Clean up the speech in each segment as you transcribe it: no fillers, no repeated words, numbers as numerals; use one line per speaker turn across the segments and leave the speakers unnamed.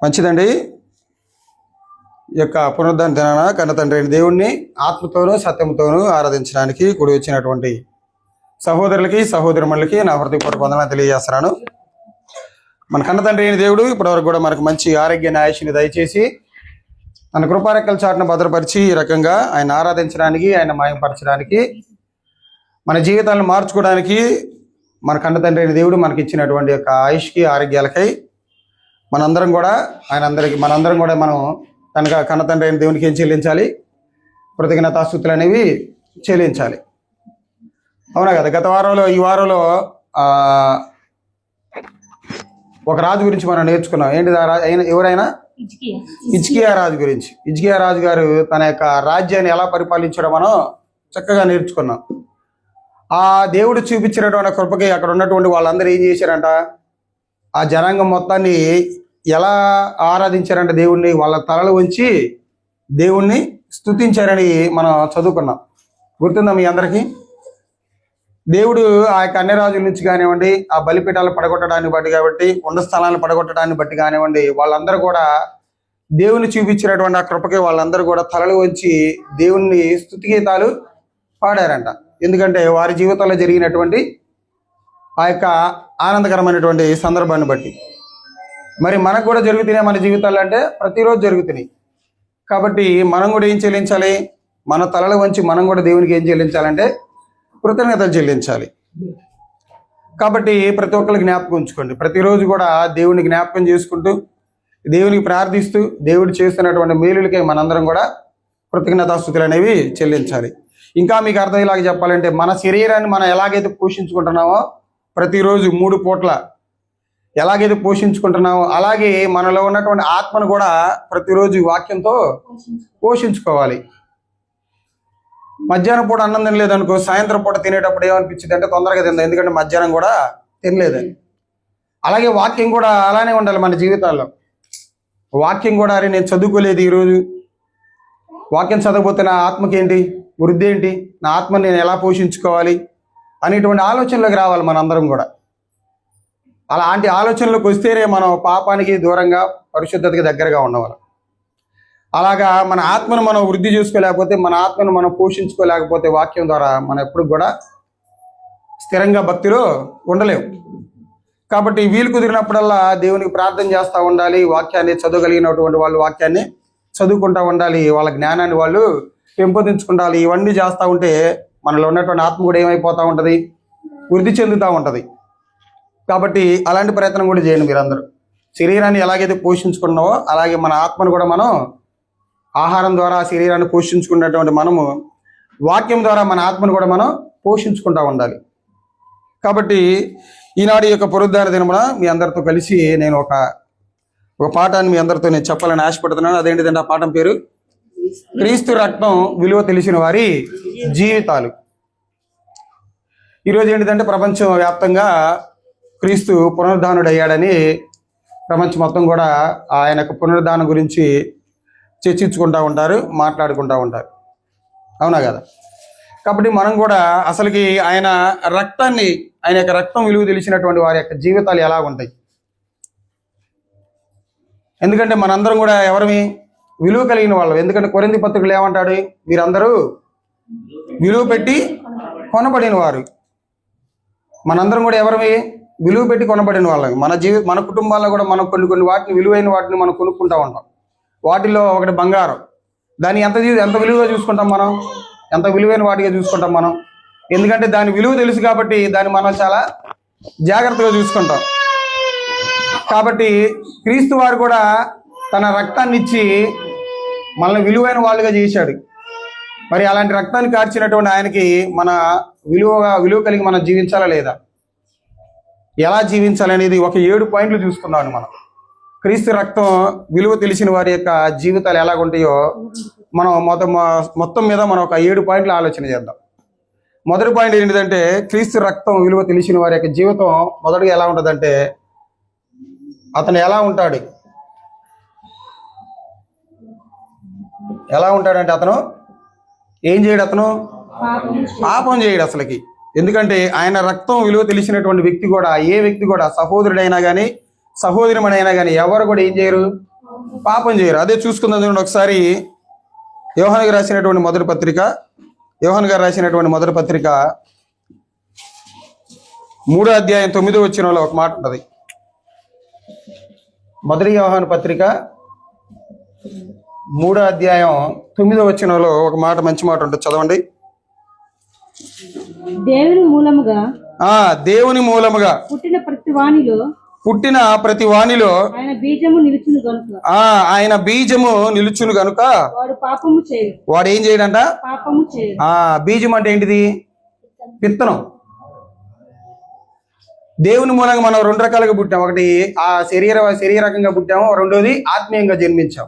మంచిదండి. ఈ యొక్క పునరుద్ధరణ దినాన కన్న తండ్రి అయిన దేవుణ్ణి ఆత్మతోనూ సత్యంతోనూ ఆరాధించడానికి కూడి వచ్చినటువంటి సహోదరులకి సహోదరులకి నా హృదయపూర్వక వందనాలు తెలియజేస్తున్నాను. మన కన్న తండ్రి అయిన దేవుడు ఇప్పటివరకు కూడా మనకు మంచి ఆరోగ్యాన్ని ఆయుష్ని దయచేసి తన కృపారెక్కల చాటును భద్రపరిచి ఈ రకంగా ఆయన ఆరాధించడానికి, ఆయన మాయంపరచడానికి, మన జీవితాలను మార్చుకోవడానికి మన కన్న తండ్రి అయిన దేవుడు మనకి ఇచ్చినటువంటి యొక్క ఆయుష్కి ఆరోగ్యాలకై మనందరం కూడా మనందరం కూడా మనం కన్న తండ్రి అయిన దేవునికి ఏం చెల్లించాలి? కృతజ్ఞతాస్తుతులు అనేవి చెల్లించాలి. అవునా కదా? గత వారంలో ఈ వారంలో ఒక రాజు గురించి మనం నేర్చుకున్నాం. ఏంటి ఎవరైనా? హిజ్కియా రాజు గురించి. హిజ్కియా రాజు గారు తన యొక్క రాజ్యాన్ని ఎలా పరిపాలించడం మనం చక్కగా నేర్చుకున్నాం. ఆ దేవుడు చూపించినటువంటి కృపకి అక్కడ ఉన్నటువంటి వాళ్ళందరూ ఏం చేశారంట? ఆ జనాంగం మొత్తాన్ని ఎలా ఆరాధించారంటే దేవుణ్ణి వాళ్ళ తలలు ఉంచి దేవుణ్ణి స్తుతించారని మనం చదువుకున్నాం. గుర్తుందా మీ అందరికీ? దేవుడు ఆ యొక్క అన్య రాజుల నుంచి కానివ్వండి, ఆ బలిపీఠాలు పడగొట్టడాన్ని బట్టి కాబట్టి, కొండ స్థలాలను పడగొట్టడాన్ని బట్టి కానివ్వండి, వాళ్ళందరూ కూడా దేవుని చూపించినటువంటి ఆ కృపకి వాళ్ళందరూ కూడా తలలు వంచి దేవుణ్ణి స్తుతి గీతాలు పాడారంట. ఎందుకంటే వారి జీవితంలో జరిగినటువంటి ఆ యొక్క ఆనందకరమైనటువంటి సందర్భాన్ని బట్టి. మరి మనకు కూడా జరుగుతున్నాయి మన జీవితాలు అంటే ప్రతిరోజు జరుగుతున్నాయి. కాబట్టి మనం కూడా ఏం చెల్లించాలి? మన తలలు వంచి మనం కూడా దేవునికి ఏం చెల్లించాలంటే కృతజ్ఞతలు చెల్లించాలి. కాబట్టి ప్రతి ఒక్కరికి జ్ఞాపకం ఉంచుకోండి. ప్రతిరోజు కూడా దేవుని జ్ఞాపకం చేసుకుంటూ, దేవునికి ప్రార్థిస్తూ, దేవుడు చేస్తున్నటువంటి మేలులకే మనందరం కూడా కృతజ్ఞతాస్తుతులు అనేవి చెల్లించాలి. ఇంకా మీకు అర్థమయ్యేలాగా చెప్పాలంటే, మన శరీరాన్ని మనం ఎలాగైతే పోషించుకుంటున్నామో, ప్రతిరోజు 3 పూట్ల ఎలాగైతే పోషించుకుంటున్నామో, అలాగే మనలో ఉన్నటువంటి ఆత్మను కూడా ప్రతిరోజు వాక్యంతో పోషించుకోవాలి. మధ్యాహ్నం పూట అన్నం తినలేదనుకో, సాయంత్రం పూట తినేటప్పుడు ఏమనిపించింది అంటే తొందరగా తిందా, ఎందుకంటే మధ్యాహ్నం కూడా తినలేదని. అలాగే వాక్యం కూడా అలానే ఉండాలి మన జీవితాల్లో. వాక్యం కూడా, అరే నేను చదువుకోలేదు ఈరోజు, వాక్యం చదవకపోతే నా ఆత్మకి ఏంటి వృద్ధి ఏంటి, నా ఆత్మని నేను ఎలా పోషించుకోవాలి అనేటువంటి ఆలోచనలోకి రావాలి మనందరం కూడా. అలాంటి ఆలోచనలోకి వస్తేనే మనం పాపానికి దూరంగా పరిశుద్ధతకి దగ్గరగా ఉండవాలి. అలాగా మన ఆత్మను మనం వృద్ధి చేసుకోలేకపోతే, మన ఆత్మను మనం పోషించుకోలేకపోతే వాక్యం ద్వారా మనం ఎప్పుడు కూడా స్థిరంగా భక్తిలో ఉండలేము. కాబట్టి వీలు కుదిరినప్పుడల్లా దేవునికి ప్రార్థన చేస్తూ ఉండాలి. వాక్యాన్ని చదవగలిగినటువంటి వాళ్ళు వాక్యాన్ని చదువుకుంటూ ఉండాలి. వాళ్ళ జ్ఞానాన్ని వాళ్ళు పెంపొందించుకుంటాలి. ఇవన్నీ చేస్తూ ఉంటే మనలో ఉన్నటువంటి ఆత్మ కూడా ఏమైపోతూ ఉంటుంది? వృద్ధి చెందుతూ ఉంటుంది. కాబట్టి అలాంటి ప్రయత్నం కూడా చేయండి మీరందరూ. శరీరాన్ని ఎలాగైతే పోషించుకున్నావో అలాగే మన ఆత్మను కూడా మనం ఆహారం ద్వారా శరీరాన్ని పోషించుకున్నటువంటి మనము వాక్యం ద్వారా మన ఆత్మను కూడా మనం పోషించుకుంటూ ఉండాలి. కాబట్టి ఈనాడు యొక్క పునరుద్ధరణ దినమున మీ అందరితో కలిసి నేను ఒక పాఠాన్ని మీ అందరితో నేను చెప్పాలని ఆశపడుతున్నాను. అదేంటిదంటే ఆ పాఠం పేరు క్రీస్తు రక్తం విలువ తెలిసిన వారి జీవితాలు. ఈరోజు ఏంటిదంటే ప్రపంచం వ్యాప్తంగా క్రీస్తు పునరుద్ధానుడు అయ్యాడని ప్రపంచం మొత్తం కూడా ఆయనకు పునరుద్ధానం గురించి చర్చించుకుంటూ ఉంటారు, మాట్లాడుకుంటూ ఉంటారు. అవునా కదా? కాబట్టి మనం కూడా అసలుకి ఆయన యొక్క రక్తం విలువ తెలిసినటువంటి వారి యొక్క జీవితాలు ఎలా ఉంటాయి? ఎందుకంటే మనందరం కూడా ఎవరిమి విలువ కలిగిన వాళ్ళం. ఎందుకంటే కొరింథీ పత్రికలు ఏమంటాడు? మీరందరూ విలువ పెట్టి కొనబడిన వారు. మనందరం కూడా ఎవరిమి విలువ పెట్టి కొనబడిన వాళ్ళం. మన కుటుంబాల్లో కూడా మనం కొన్ని వాటిని, విలువైన వాటిని మనం కొనుక్కుంటూ ఉంటాం. వాటిలో ఒకటి బంగారం. దాన్ని ఎంత విలువగా చూసుకుంటాం మనం? ఎంత విలువైన వాటిగా చూసుకుంటాం మనం. ఎందుకంటే దాని విలువ తెలుసు కాబట్టి దాన్ని మనం చాలా జాగ్రత్తగా చూసుకుంటాం. కాబట్టి క్రీస్తు వారు కూడా తన రక్తాన్ని ఇచ్చి మనల్ని విలువైన వాళ్ళుగా చేశాడు. మరి అలాంటి రక్తాన్ని కార్చినటువంటి ఆయనకి మన విలువ కలిగి మనం జీవించాలా లేదా? ఎలా జీవించాలి అనేది ఒక 7 పాయింట్లు చూసుకుందాం మనం. క్రీస్తు రక్తం విలువ తెలిసిన వారి యొక్క జీవితాలు ఎలాగుంటాయో మనం మొత్తం మీద మనం ఒక 7 పాయింట్లు ఆలోచన చేద్దాం. మొదటి పాయింట్ ఏంటిదంటే, క్రీస్తు రక్తం విలువ తెలిసిన వారి యొక్క జీవితం మొదటిగా ఎలా ఉంటుందంటే, అతను ఎలా ఉంటాడంటే అతను ఏం చేయడు? అతను పాపం చేయడు అసలుకి. ఎందుకంటే ఆయన రక్తం విలువ తెలిసినటువంటి వ్యక్తి కూడా, ఏ వ్యక్తి కూడా, సహోదరుడైనా కానీ సహోదరుడైనా కానీ ఎవరు కూడా ఏం చేయరు? పాపం చేయరు. అదే చూసుకుందాం చూడండి ఒకసారి. యోహాను గారు రాసినటువంటి మొదటి పత్రిక, యోహాను గారు రాసినటువంటి మొదటి పత్రిక 3వ అధ్యాయం 9వ వచనంలో ఒక మాట ఉంటుంది. మొదటి యోహాను పత్రిక 3వ అధ్యాయం 9వ వచనంలో ఒక మాట, మంచి మాట ఉంటుంది, చదవండి.
దేవుని మూలముగా
దేవుని మూలముగా
పుట్టిన
ప్రతి వానిలో
ఆయన బీజము నిలుచును గనుక
ఆయన బీజము నిలుచును గనుక
వాడు పాపము చేయడు.
వాడు ఏం చేయడంట?
పాపము చేయడు.
బీజం అంటే ఏంటిది? విత్తనం. దేవుని మూలంగా మనం 2 రకాలుగా పుట్టాం. ఒకటి శరీరకంగా పుట్టాము, రెండోది ఆత్మీయంగా జన్మించాం.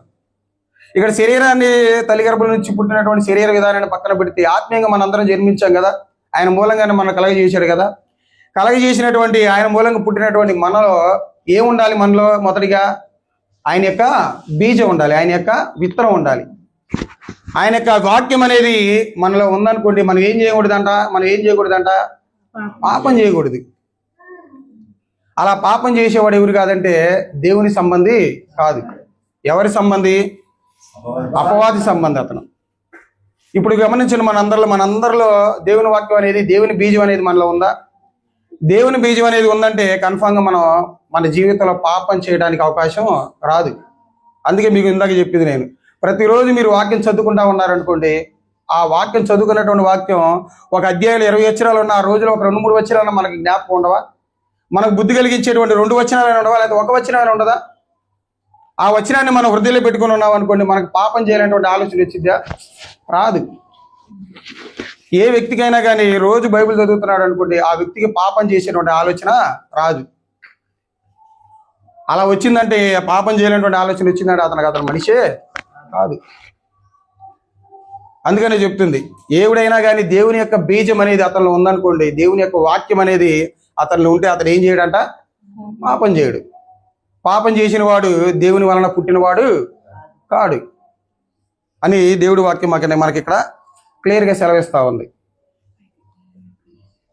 ఇక్కడ శరీరాన్ని తల్లి గర్భం నుంచి పుట్టినటువంటి శరీర విధానాన్ని పక్కన పెడితే ఆత్మీయంగా మనందరం జన్మించాం కదా. ఆయన మూలంగానే మనం కలగజేశాడు కదా. కలగజేసినటువంటి ఆయన మూలంగా పుట్టినటువంటి మనలో ఏముండాలి? మనలో మొదటిగా ఆయన యొక్క బీజం ఉండాలి, ఆయన యొక్క విత్తనం ఉండాలి. ఆయన యొక్క వాక్యం అనేది మనలో ఉందనుకోండి, మనం ఏం చేయకూడదంట? పాపం చేయకూడదు. అలా పాపం చేసేవాడు ఎవరు కాదంటే దేవుని సంబంధి కాదు. ఎవరి సంబంధి? అపవాది సంబంధి అతను. ఇప్పుడు గమనించిన మనందరిలో దేవుని వాక్యం అనేది, దేవుని బీజం అనేది మనలో ఉందా? దేవుని బీజం అనేది ఉందంటే కన్ఫామ్గా మనం మన జీవితంలో పాపం చేయడానికి అవకాశం రాదు. అందుకే మీకు ఇందాక చెప్పింది నేను, ప్రతిరోజు మీరు వాక్యం చదువుకుంటా ఉన్నారనుకోండి, ఆ వాక్యం చదువుకున్నటువంటి వాక్యం ఒక అధ్యాయంలో 20 వచనాలు ఉన్న ఆ రోజులో ఒక 2-3 వచనాలు మనకి జ్ఞాపకం ఉండవా? మనకు బుద్ధి కలిగించేటువంటి 2 వచనాలైనా ఉండవా? లేకపోతే 1 వచనమైనా ఉండదా? ఆ వచనాన్ని మనం హృదయంలో పెట్టుకుని ఉన్నాం అనుకోండి, మనకు పాపం చేయాలనేటువంటి ఆలోచన వచ్చిద్దా? రాదు. ఏ వ్యక్తికైనా కానీ రోజు బైబిల్ చదువుతున్నాడు అనుకోండి, ఆ వ్యక్తికి పాపం చేసేటువంటి ఆలోచన రాదు. అలా వచ్చిందంటే, పాపం చేయలేనటువంటి ఆలోచన వచ్చిందంటే అతను మనిషే కాదు. అందుకనే చెప్తుంది, ఏవుడైనా కానీ దేవుని యొక్క బీజం అనేది అతనిలో ఉందనుకోండి, దేవుని యొక్క వాక్యం అనేది అతనిలో ఉంటే అతను ఏం చేయడంట? పాపం చేయడు. పాపం చేసిన వాడు దేవుని వలన పుట్టినవాడు కాడు అని దేవుడి వాక్యం మనకి ఇక్కడ క్లియర్గా సెలవిస్తూ ఉంది.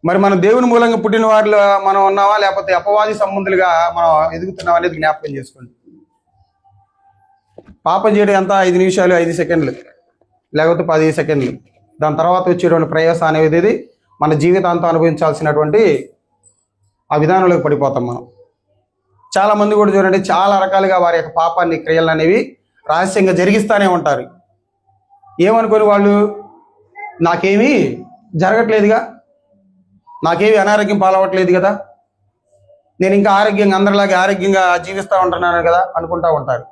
మరి మనం దేవుని మూలంగా పుట్టిన వారిలో మనం ఉన్నావా, లేకపోతే అపవాది సంబంధులుగా మనం ఎదుగుతున్నాం అనేది జ్ఞాపకం చేసుకోండి. పాపం చేయడం ఎంత? 5 నిమిషాలు, 5 సెకండ్లు, లేకపోతే 10 సెకండ్లు. దాని తర్వాత వచ్చేటువంటి ప్రయాస అనేది మన జీవితాంతం అనుభవించాల్సినటువంటి ఆ విధానంలోకి పడిపోతాం మనం. చాలా మంది కూడా చూడండి, చాలా రకాలుగా వారి యొక్క పాపాన్ని, క్రియలు అనేవి రహస్యంగా జరిగిస్తూనే ఉంటారు. ఏమనుకోని వాళ్ళు, నాకేమీ జరగట్లేదుగా, నాకేమీ అనారోగ్యం పాలవట్లేదు కదా, నేను ఇంకా అందరిలాగే ఆరోగ్యంగా జీవిస్తూ ఉంటున్నాను కదా అనుకుంటూ ఉంటారు.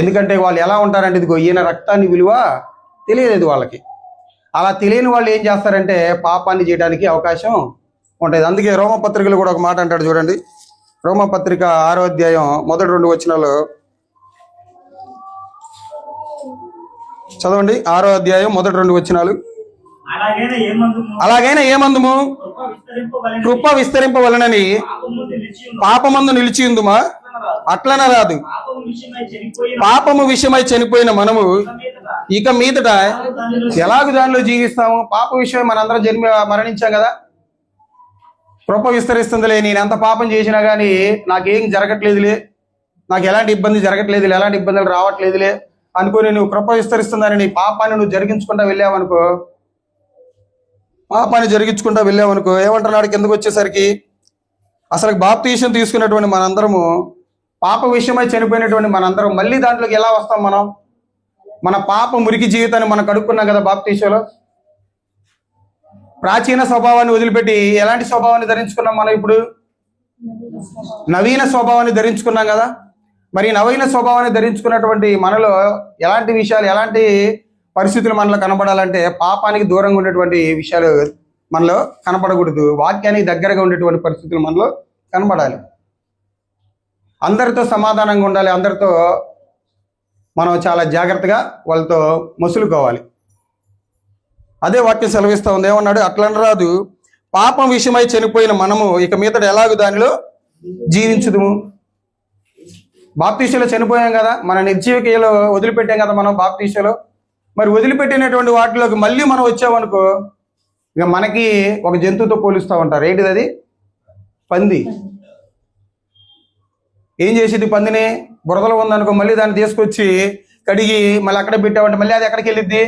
ఎందుకంటే వాళ్ళు ఎలా ఉంటారంటే, ఇదిగో ఈయన రక్తాన్ని విలువ తెలియలేదు వాళ్ళకి. అలా తెలియని వాళ్ళు ఏం చేస్తారంటే పాపాన్ని చేయడానికి అవకాశం ఉంటుంది. అందుకే రోమపత్రికలు కూడా ఒక మాట అంటాడు చూడండి. రోమపత్రిక 6వ అధ్యాయం మొదటి 2 వచనాలు చదవండి. 6వ అధ్యాయం మొదటి 2 వచనాలు. అలాగైనా ఏమందుము? కృప విస్తరింపవలనని పాపమందు నిలిచియుందుమా? అట్లన రాదు. పాపము విషయమై చనిపోయిన మనము ఇక మీదట ఎలాగ దానిలో జీవిస్తాము? పాప విషయం మనందరం మరణించాం కదా. కృప విస్తరిస్తుందిలే, నేను ఎంత పాపం చేసినా కానీ నాకేం జరగట్లేదులే, నాకు ఎలాంటి ఇబ్బంది జరగట్లేదులే, ఎలాంటి ఇబ్బందులు రావట్లేదులే అనుకుని నువ్వు కృప విస్తరిస్తుందని నీ పాపాన్ని నువ్వు జరిగించుకుంటా వెళ్ళావనుకో, ఏమంటున్నాడు కిందకు వచ్చేసరికి? అసలు బాప్తీసం తీసుకున్నటువంటి మనందరము, పాప విషయమై చనిపోయినటువంటి మనందరం మళ్ళీ దాంట్లోకి ఎలా వస్తాం? మనం మన పాప మురికి జీవితాన్ని మనం కడుక్కున్నాం కదా బాప్తీసంలో. ప్రాచీన స్వభావాన్ని వదిలిపెట్టి ఎలాంటి స్వభావాన్ని ధరించుకున్నాం మనం? ఇప్పుడు నవీన స్వభావాన్ని ధరించుకున్నాం కదా. మరి నవీన స్వభావాన్ని ధరించుకున్నటువంటి మనలో ఎలాంటి విషయాలు, ఎలాంటి పరిస్థితులు మనలో కనబడాలంటే, పాపానికి దూరంగా ఉండేటువంటి విషయాలు మనలో కనపడకూడదు, వాక్యానికి దగ్గరగా ఉండేటువంటి పరిస్థితులు మనలో కనబడాలి. అందరితో సమాధానంగా ఉండాలి, అందరితో మనం చాలా జాగ్రత్తగా వాళ్ళతో మసులుకోవాలి. అదే వాక్యం సెలవిస్తూ ఉంది. ఏమన్నాడు? అట్లని రాదు, పాపం విషయమై చనిపోయిన మనము ఇక మీదట ఎలాగూ దానిలో జీవించుదుము. బాప్తీసలో చనిపోయాం కదా, మన నిర్జీవికలో వదిలిపెట్టాం కదా మనం బాప్తీసలో. మరి వదిలిపెట్టినటువంటి వాటిలోకి మళ్ళీ మనం వచ్చామనుకో, ఇక మనకి ఒక జంతువుతో పోలుస్తూ ఉంటారు. ఏంటిది అది? పంది. ఏం చేసేది పందిని? బురదలో ఉందనుకో, మళ్ళీ దాన్ని తీసుకొచ్చి కడిగి మళ్ళీ అక్కడ పెట్టామంటే మళ్ళీ అది ఎక్కడికి వెళ్ళిద్ది?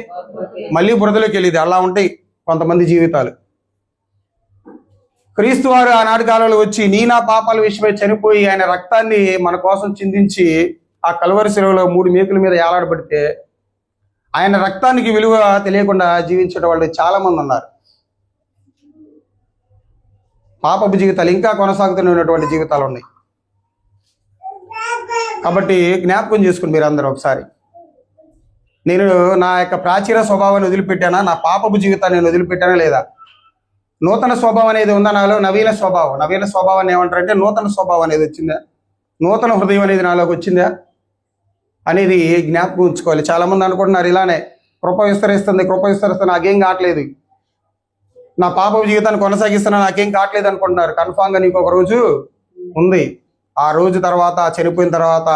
మళ్ళీ బురదలోకి వెళ్ళిద్ది. అలా ఉంటాయి కొంతమంది జీవితాలు. క్రీస్తు వారు ఆనాటి కాలంలో వచ్చి నీ నా పాపాల విషయమై చనిపోయి ఆయన రక్తాన్ని మన కోసం చిందించి ఆ కల్వరి శిలువలో 3 మేకుల మీద ఏలాడబడితే ఆయన రక్తానికి విలువ తెలియకుండా జీవించే వాళ్ళు చాలా మంది ఉన్నారు. పాపపు జీవితాలు ఇంకా కొనసాగుతున్నటువంటి జీవితాలు ఉన్నాయి. కాబట్టి జ్ఞాపకం చేసుకోండి మీరు అందరూ ఒకసారి. నేను నా యొక్క ప్రాచీన స్వభావాన్ని వదిలిపెట్టానా? నా పాపపు జీవితాన్ని నేను వదిలిపెట్టానా లేదా? నూతన స్వభావం అనేది ఉందా నాలో? నవీన స్వభావాన్ని ఏమంటారంటే నూతన స్వభావం అనేది వచ్చిందా? నూతన హృదయం అనేది నాలోకి వచ్చిందా అనేది జ్ఞాపకం ఉంచుకోవాలి. చాలా మంది అనుకుంటున్నారు ఇలానే, కృప విస్తరిస్తుంది నాకేం కావట్లేదు, నా పాపపు జీవితాన్ని కొనసాగిస్తున్నా నాకేం కావట్లేదు అనుకుంటున్నారు. కన్ఫామ్గా నీకు ఒక రోజు ఉంది. ఆ రోజు తర్వాత, చనిపోయిన తర్వాత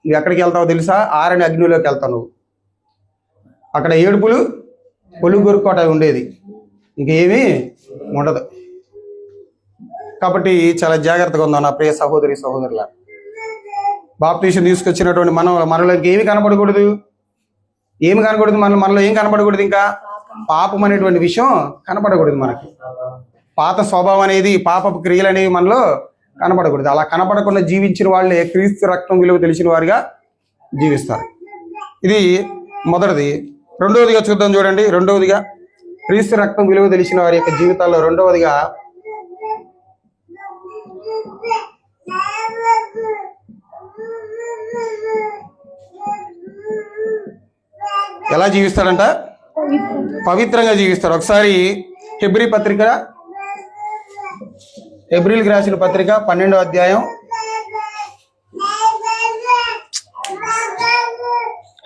నువ్వు ఎక్కడికి వెళ్తావో తెలుసా? ఆరని అగ్నిలోకి వెళ్తావు నువ్వు. అక్కడ ఏడుపులు పొలుగు కొరుకోట ఉండేది, ఇంకేమీ ఉండదు. కాబట్టి చాలా జాగ్రత్తగా ఉందాం నా ప్రియ సహోదరి సహోదరుల. బాప్తీసం తీసుకొచ్చినటువంటి మనలో ఏమి కనపడకూడదు? మనలో ఏం కనపడకూడదు? ఇంకా పాపం అనేటువంటి విషయం కనపడకూడదు మనకి. పాత స్వభావం అనేది, పాపపు క్రియలు అనేవి మనలో కనపడకూడదు. అలా కనపడకుండా జీవించిన వాళ్ళే క్రీస్తు రక్తం విలువ తెలిసిన వారిగా జీవిస్తారు. ఇది మొదటిది. రెండవదిగా చూద్దాం చూడండి. రెండవదిగా క్రీస్తు రక్తం విలువ తెలిసిన వారి యొక్క జీవితాల్లో రెండవదిగా ఎలా జీవిస్తాడంట? పవిత్రంగా జీవిస్తాడు. ఒకసారి హెబ్రీలకు రాసిన పత్రిక 12వ అధ్యాయం,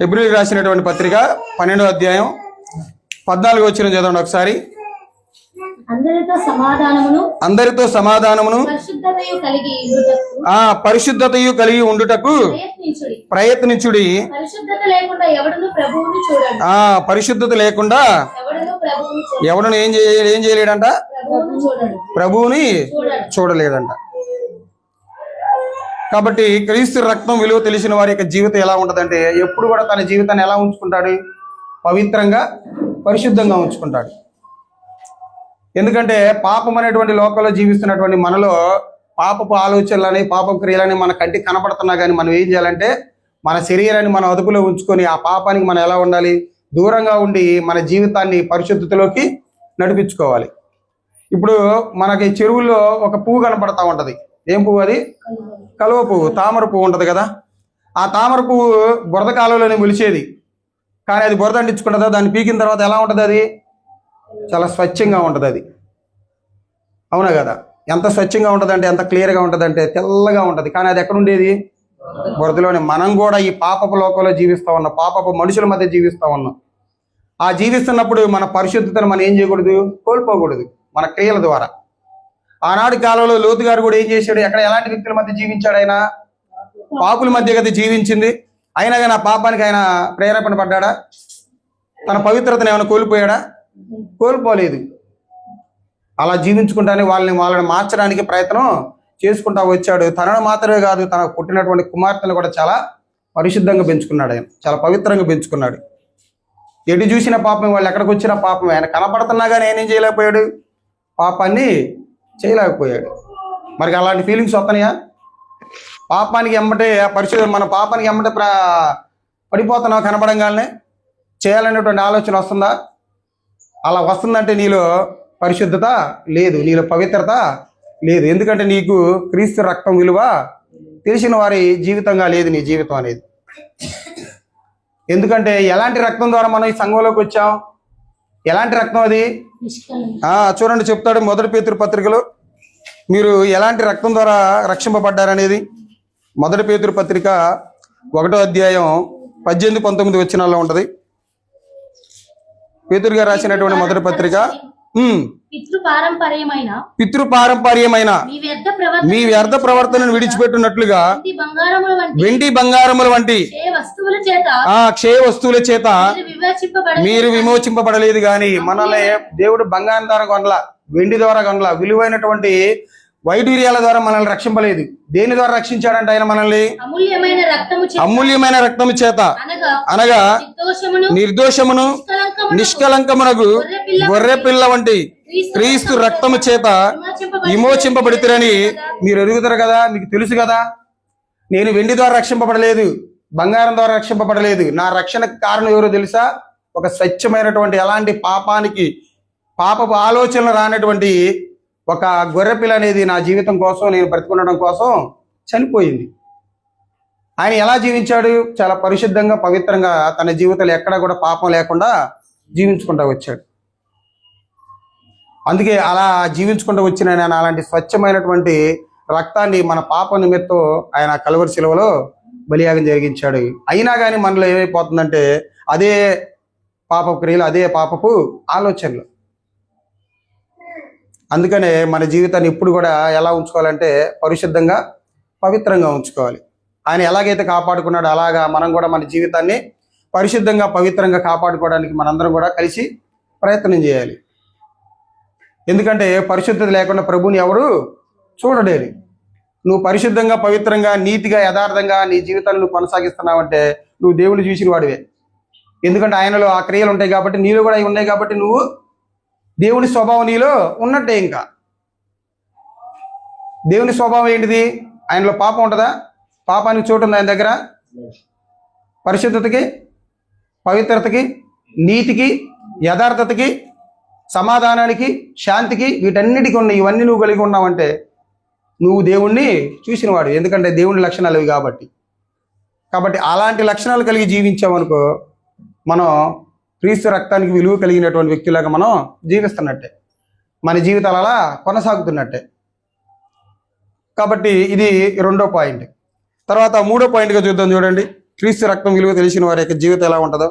హెబ్రీలకు రాసినటువంటి పత్రిక 12వ అధ్యాయం 14వ వచనం చదవండి ఒకసారి. అందరితో సమాధానమును పరిశుద్ధతయు కలిగి ఉండుటకు ప్రయత్నించుడి. పరిశుద్ధత లేకుండా ఎవడను ఏం చేయలేడంట? ప్రభువుని చూడలేడంట. కాబట్టి క్రీస్తు రక్తం విలువ తెలిసిన వారి యొక్క జీవితం ఎలా ఉంటుందంటే ఎప్పుడు కూడా తన జీవితాన్ని ఎలా ఉంచుకుంటాడు? పవిత్రంగా, పరిశుద్ధంగా ఉంచుకుంటాడు. ఎందుకంటే పాపం అనేటువంటి లోకంలో జీవిస్తున్నటువంటి మనలో పాపపు ఆలోచనలని, పాపపు క్రియలని మన కంటికి కనపడుతున్నా కానీ మనం ఏం చేయాలంటే మన శరీరాన్ని మనం అదుపులో ఉంచుకొని ఆ పాపానికి మనం ఎలా ఉండాలి? దూరంగా ఉండి మన జీవితాన్ని పరిశుద్ధతలోకి నడిపించుకోవాలి. ఇప్పుడు మనకి చెరువుల్లో ఒక పువ్వు కనపడతా ఉంటది. ఏం పువ్వు అది? కలువ పువ్వు, తామర పువ్వు ఉంటది కదా. ఆ తామర పువ్వు బురద కాలంలోనే మొలిచేది, కానీ అది బురద అంటించుకుంటుందా? దాన్ని పీకిన తర్వాత ఎలా ఉంటుంది? అది చాలా స్వచ్ఛంగా ఉంటుంది. అది అవునా కదా? ఎంత స్వచ్ఛంగా ఉంటుంది అంటే, ఎంత క్లియర్గా ఉంటుంది అంటే తెల్లగా ఉంటుంది. కానీ అది ఎక్కడ ఉండేది? బురదలోనే. మనం కూడా ఈ పాపపు లోకంలో జీవిస్తూ ఉన్నాం, పాపపు మనుషుల మధ్య జీవిస్తూ ఉన్నాం. ఆ జీవిస్తున్నప్పుడు మన పరిశుద్ధతను మనం ఏం చేయకూడదు? కోల్పోకూడదు మన క్రియల ద్వారా. ఆనాటి కాలంలో లోతు గారు కూడా ఏం చేశాడు? ఎలాంటి వ్యక్తుల మధ్య జీవించాడు? ఆయన పాపుల మధ్య కదా జీవించింది. అయినా కానీ ఆ పాపానికి ఆయన ప్రేరేపణ పడ్డాడా? తన పవిత్రతను ఏమైనా కోల్పోయాడా? కోల్పోలేదు. అలా జీవించుకుంటానే వాళ్ళని మార్చడానికి ప్రయత్నం చేసుకుంటా వచ్చాడు. తనను మాత్రమే కాదు, తనకు పుట్టినటువంటి కుమార్తెను కూడా చాలా పరిశుద్ధంగా పెంచుకున్నాడు. ఆయన చాలా పవిత్రంగా పెంచుకున్నాడు. ఎటు చూసిన పాపం, వాళ్ళు ఎక్కడికి వచ్చినా పాపం. ఆయన కనపడుతున్నా కానీ ఆయన ఏం చేయలేకపోయాడు? పాపాన్ని చేయలేకపోయాడు. మరి అలాంటి ఫీలింగ్స్ వస్తున్నాయా? పాపానికి ఎమ్మటే మన పాపానికి ఎమ్మటే పడిపోతున్నావు కనపడంగానే చేయాలనేటువంటి ఆలోచన వస్తుందా? అలా వస్తుందంటే నీలో పరిశుద్ధత లేదు, నీలో పవిత్రత లేదు. ఎందుకంటే నీకు క్రీస్తు రక్తం విలువ తెలిసిన వారి జీవితంగా లేదు నీ జీవితం అనేది. ఎందుకంటే ఎలాంటి రక్తం ద్వారా మనం ఈ సంఘంలోకి వచ్చాం? ఎలాంటి రక్తం అది? చూడండి, చెప్తాడు 1 పేతురు పత్రికలో మీరు ఎలాంటి రక్తం ద్వారా రక్షింపబడ్డారనేది. 1 పేతురు పత్రిక 1వ అధ్యాయం 18-19 వచనాల్లో ఉంటది. పేతురు గారు రాసినటువంటి 1 పత్రిక. పితృపారంపర్యమైన మీ వ్యర్థ ప్రవర్తనను విడిచిపెట్టినట్లుగా వెండి బంగారముల వంటి క్షయ వస్తువుల చేత మీరు విమోచింపబడలేదు. కానీ మనల్ని దేవుడు బంగారం ద్వారా కొనలా, వెండి ద్వారా కొనలా, విలువైనటువంటి వైడూర్యాల ద్వారా మనల్ని రక్షింపలేదు. దేని ద్వారా రక్షించాడంటే ఆయన మనల్ని
అమూల్యమైన రక్తము చేత
అమూల్యమైన రక్తము చేత అనగా నిర్దోషమును నిష్కలంకమునకు గొర్రె పిల్ల వంటి క్రీస్తు రక్తము చేత విమోచింపబడితిరని మీరు ఎరుగుతారు కదా, మీకు తెలుసు కదా. నేను వెండి ద్వారా రక్షింపబడలేదు, బంగారం ద్వారా రక్షింపబడలేదు. నా రక్షణకు కారణం ఎవరో తెలుసా? ఒక స్వచ్ఛమైనటువంటి ఎలాంటి పాపపు ఆలోచనలు రానటువంటి ఒక గొర్రెపిల్ల అనేది నా జీవితం కోసం, నేను బ్రతికుండడం కోసం చనిపోయింది. ఆయన ఎలా జీవించాడు? చాలా పరిశుద్ధంగా, పవిత్రంగా తన జీవితంలో ఎక్కడా కూడా పాపం లేకుండా జీవించుకుంటూ వచ్చాడు. అందుకే అలా జీవించుకుంటూ వచ్చిన ఆయన అలాంటి స్వచ్ఛమైనటువంటి రక్తాన్ని మన పాప నిమిత్తం ఆయన కలువరి శిలువలో బలియాగం జరిగించాడు. అయినా కానీ మనలో ఏమైపోతుందంటే అదే పాపపు క్రియలు, అదే పాపపు ఆలోచనలు. అందుకనే మన జీవితాన్ని ఎప్పుడు కూడా ఎలా ఉంచుకోవాలంటే పరిశుద్ధంగా, పవిత్రంగా ఉంచుకోవాలి. ఆయన ఎలాగైతే కాపాడుకున్నాడో అలాగా మనం కూడా మన జీవితాన్ని పరిశుద్ధంగా, పవిత్రంగా కాపాడుకోవడానికి మనందరం కూడా కలిసి ప్రయత్నం చేయాలి. ఎందుకంటే పరిశుద్ధత లేకుండా ప్రభువుని ఎవరు చూడలేరు. నువ్వు పరిశుద్ధంగా, పవిత్రంగా, నీతిగా, యథార్థంగా నీ జీవితాన్ని నువ్వు కొనసాగిస్తున్నావంటే నువ్వు దేవుని చూసిన వాడివే. ఎందుకంటే ఆయనలో ఆ క్రియలు ఉంటాయి కాబట్టి, నీలో కూడా అవి ఉన్నాయి కాబట్టి నువ్వు దేవుని స్వభావం నీలో ఉన్నట్టే. ఇంకా దేవుని స్వభావం ఏంటిది? ఆయనలో పాపం ఉంటుందా? పాపానికి చోటు ఉంది ఆయన దగ్గర? పరిశుద్ధతకి, పవిత్రతకి, నీతికి, యథార్థతకి, సమాధానానికి, శాంతికి, వీటన్నిటికీ ఉన్నాయి. ఇవన్నీ నువ్వు కలిగి ఉన్నావంటే నువ్వు దేవుణ్ణి చూసినవాడు. ఎందుకంటే దేవుని లక్షణాలు అవి కాబట్టి అలాంటి లక్షణాలు కలిగి జీవించామనుకో మనం క్రీస్తు రక్తానికి విలువ కలిగినటువంటి వ్యక్తులాగా మనం జీవిస్తున్నట్టే, మన జీవితాలు అలా కొనసాగుతున్నట్టే. కాబట్టి ఇది 2వ పాయింట్. తర్వాత 3వ పాయింట్గా చూద్దాం. చూడండి, క్రీస్తు రక్తం విలువ తెలిసిన వారి యొక్క జీవితం ఎలా ఉంటుందో.